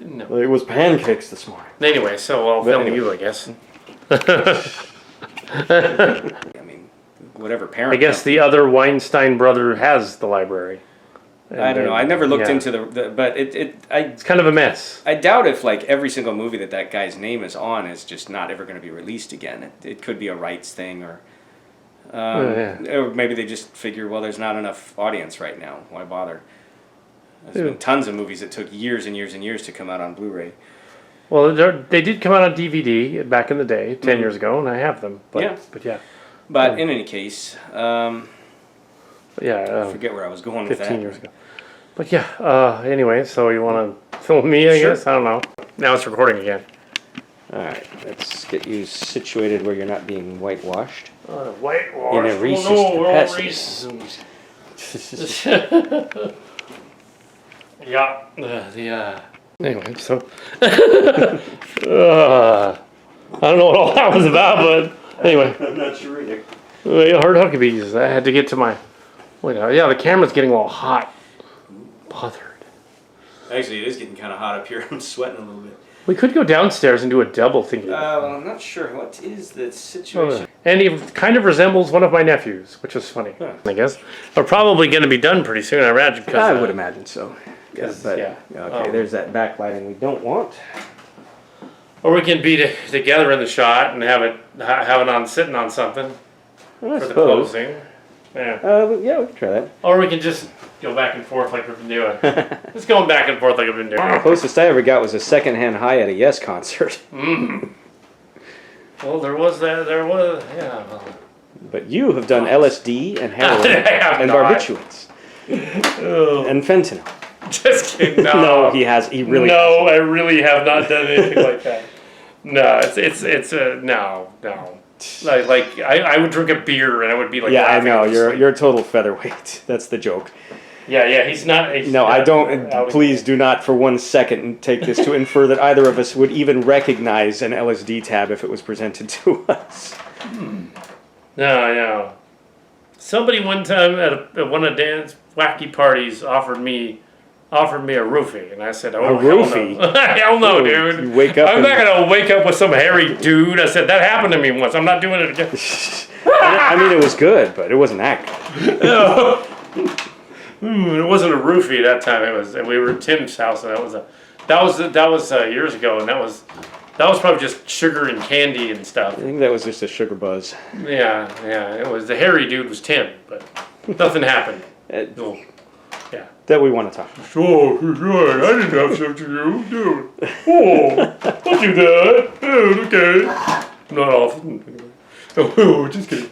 No. Well, it was pancakes this morning. Anyway, so I'll But film anyway. you, I guess. I mean, whatever parent. I guess the other Weinstein brother has the library. I don't know. I never looked Yeah. into the but It's kind of a mess. I doubt if like every single movie that guy's name is on is just not ever going to be released again. It could be a rights thing or or maybe they just figure, well, there's not enough audience right now. Why bother? There's been tons of movies that took years and years and years to come out on Blu-ray. Well, they did come out on DVD back in the day, 10 years ago, and I have them. But, Yeah. But yeah. But in any case, But yeah. I forget where I was going with 15 that. years ago. But yeah, anyway, so you want to film me, I Sure. guess? I don't know. Now it's recording again. Alright, let's get you situated where you're not being whitewashed. Whitewash. In a racist capacity. racism. Yeah. Anyway, so. I don't know what all that was about, but anyway. I'm not sure either. Hard Huckabees. I had to get to my. Yeah, the camera's getting a little hot. Bothered. Actually, it is getting kind of hot up here. I'm sweating a little bit. We could go downstairs and do a double thingy. Well, I'm not sure. What is the situation? And he kind of resembles one of my nephews, which is funny, I guess. We're probably going to be done pretty soon, I imagine. I would imagine so. But, yeah. Okay, there's that backlighting we don't want. Or we can be together in the shot and have it on sitting on something I for the suppose. closing. Yeah. Yeah, we can try that. Or we can just go back and forth like we've been doing. Just going back and forth like we've been doing. Closest I ever got was a secondhand high at a Yes concert. Well, there was, yeah. Well. But you have done LSD and heroin I have and not. barbiturates and fentanyl. Just kidding. No, he has. He really. No, I really have not done anything like that. No, it's no. Like I would drink a beer and I would be like. Yeah, I laughing know. in You're sleep. a total featherweight. That's the joke. Yeah. He's not. No, I don't. Please do not for 1 second take this to infer that either of us would even recognize an LSD tab if it was presented to us. No. Somebody one time at one of Dan's wacky parties offered me a roofie, and I said, "Oh, A roofie? hell no, hell no, dude! You wake up I'm and- not gonna wake up with some hairy dude." I said that happened to me once. I'm not doing it again. I mean, it was good, but it wasn't that good. It wasn't a roofie that time. We were at Tim's house, and that was years ago, and that was probably just sugar and candy and stuff. I think that was just a sugar buzz. Yeah. It was the hairy dude was Tim, but nothing happened. No. Yeah. That we want to talk about. Sure. I didn't have sex with you, dude. Oh, I'll do that. Dude, okay. Not often. Oh, just kidding.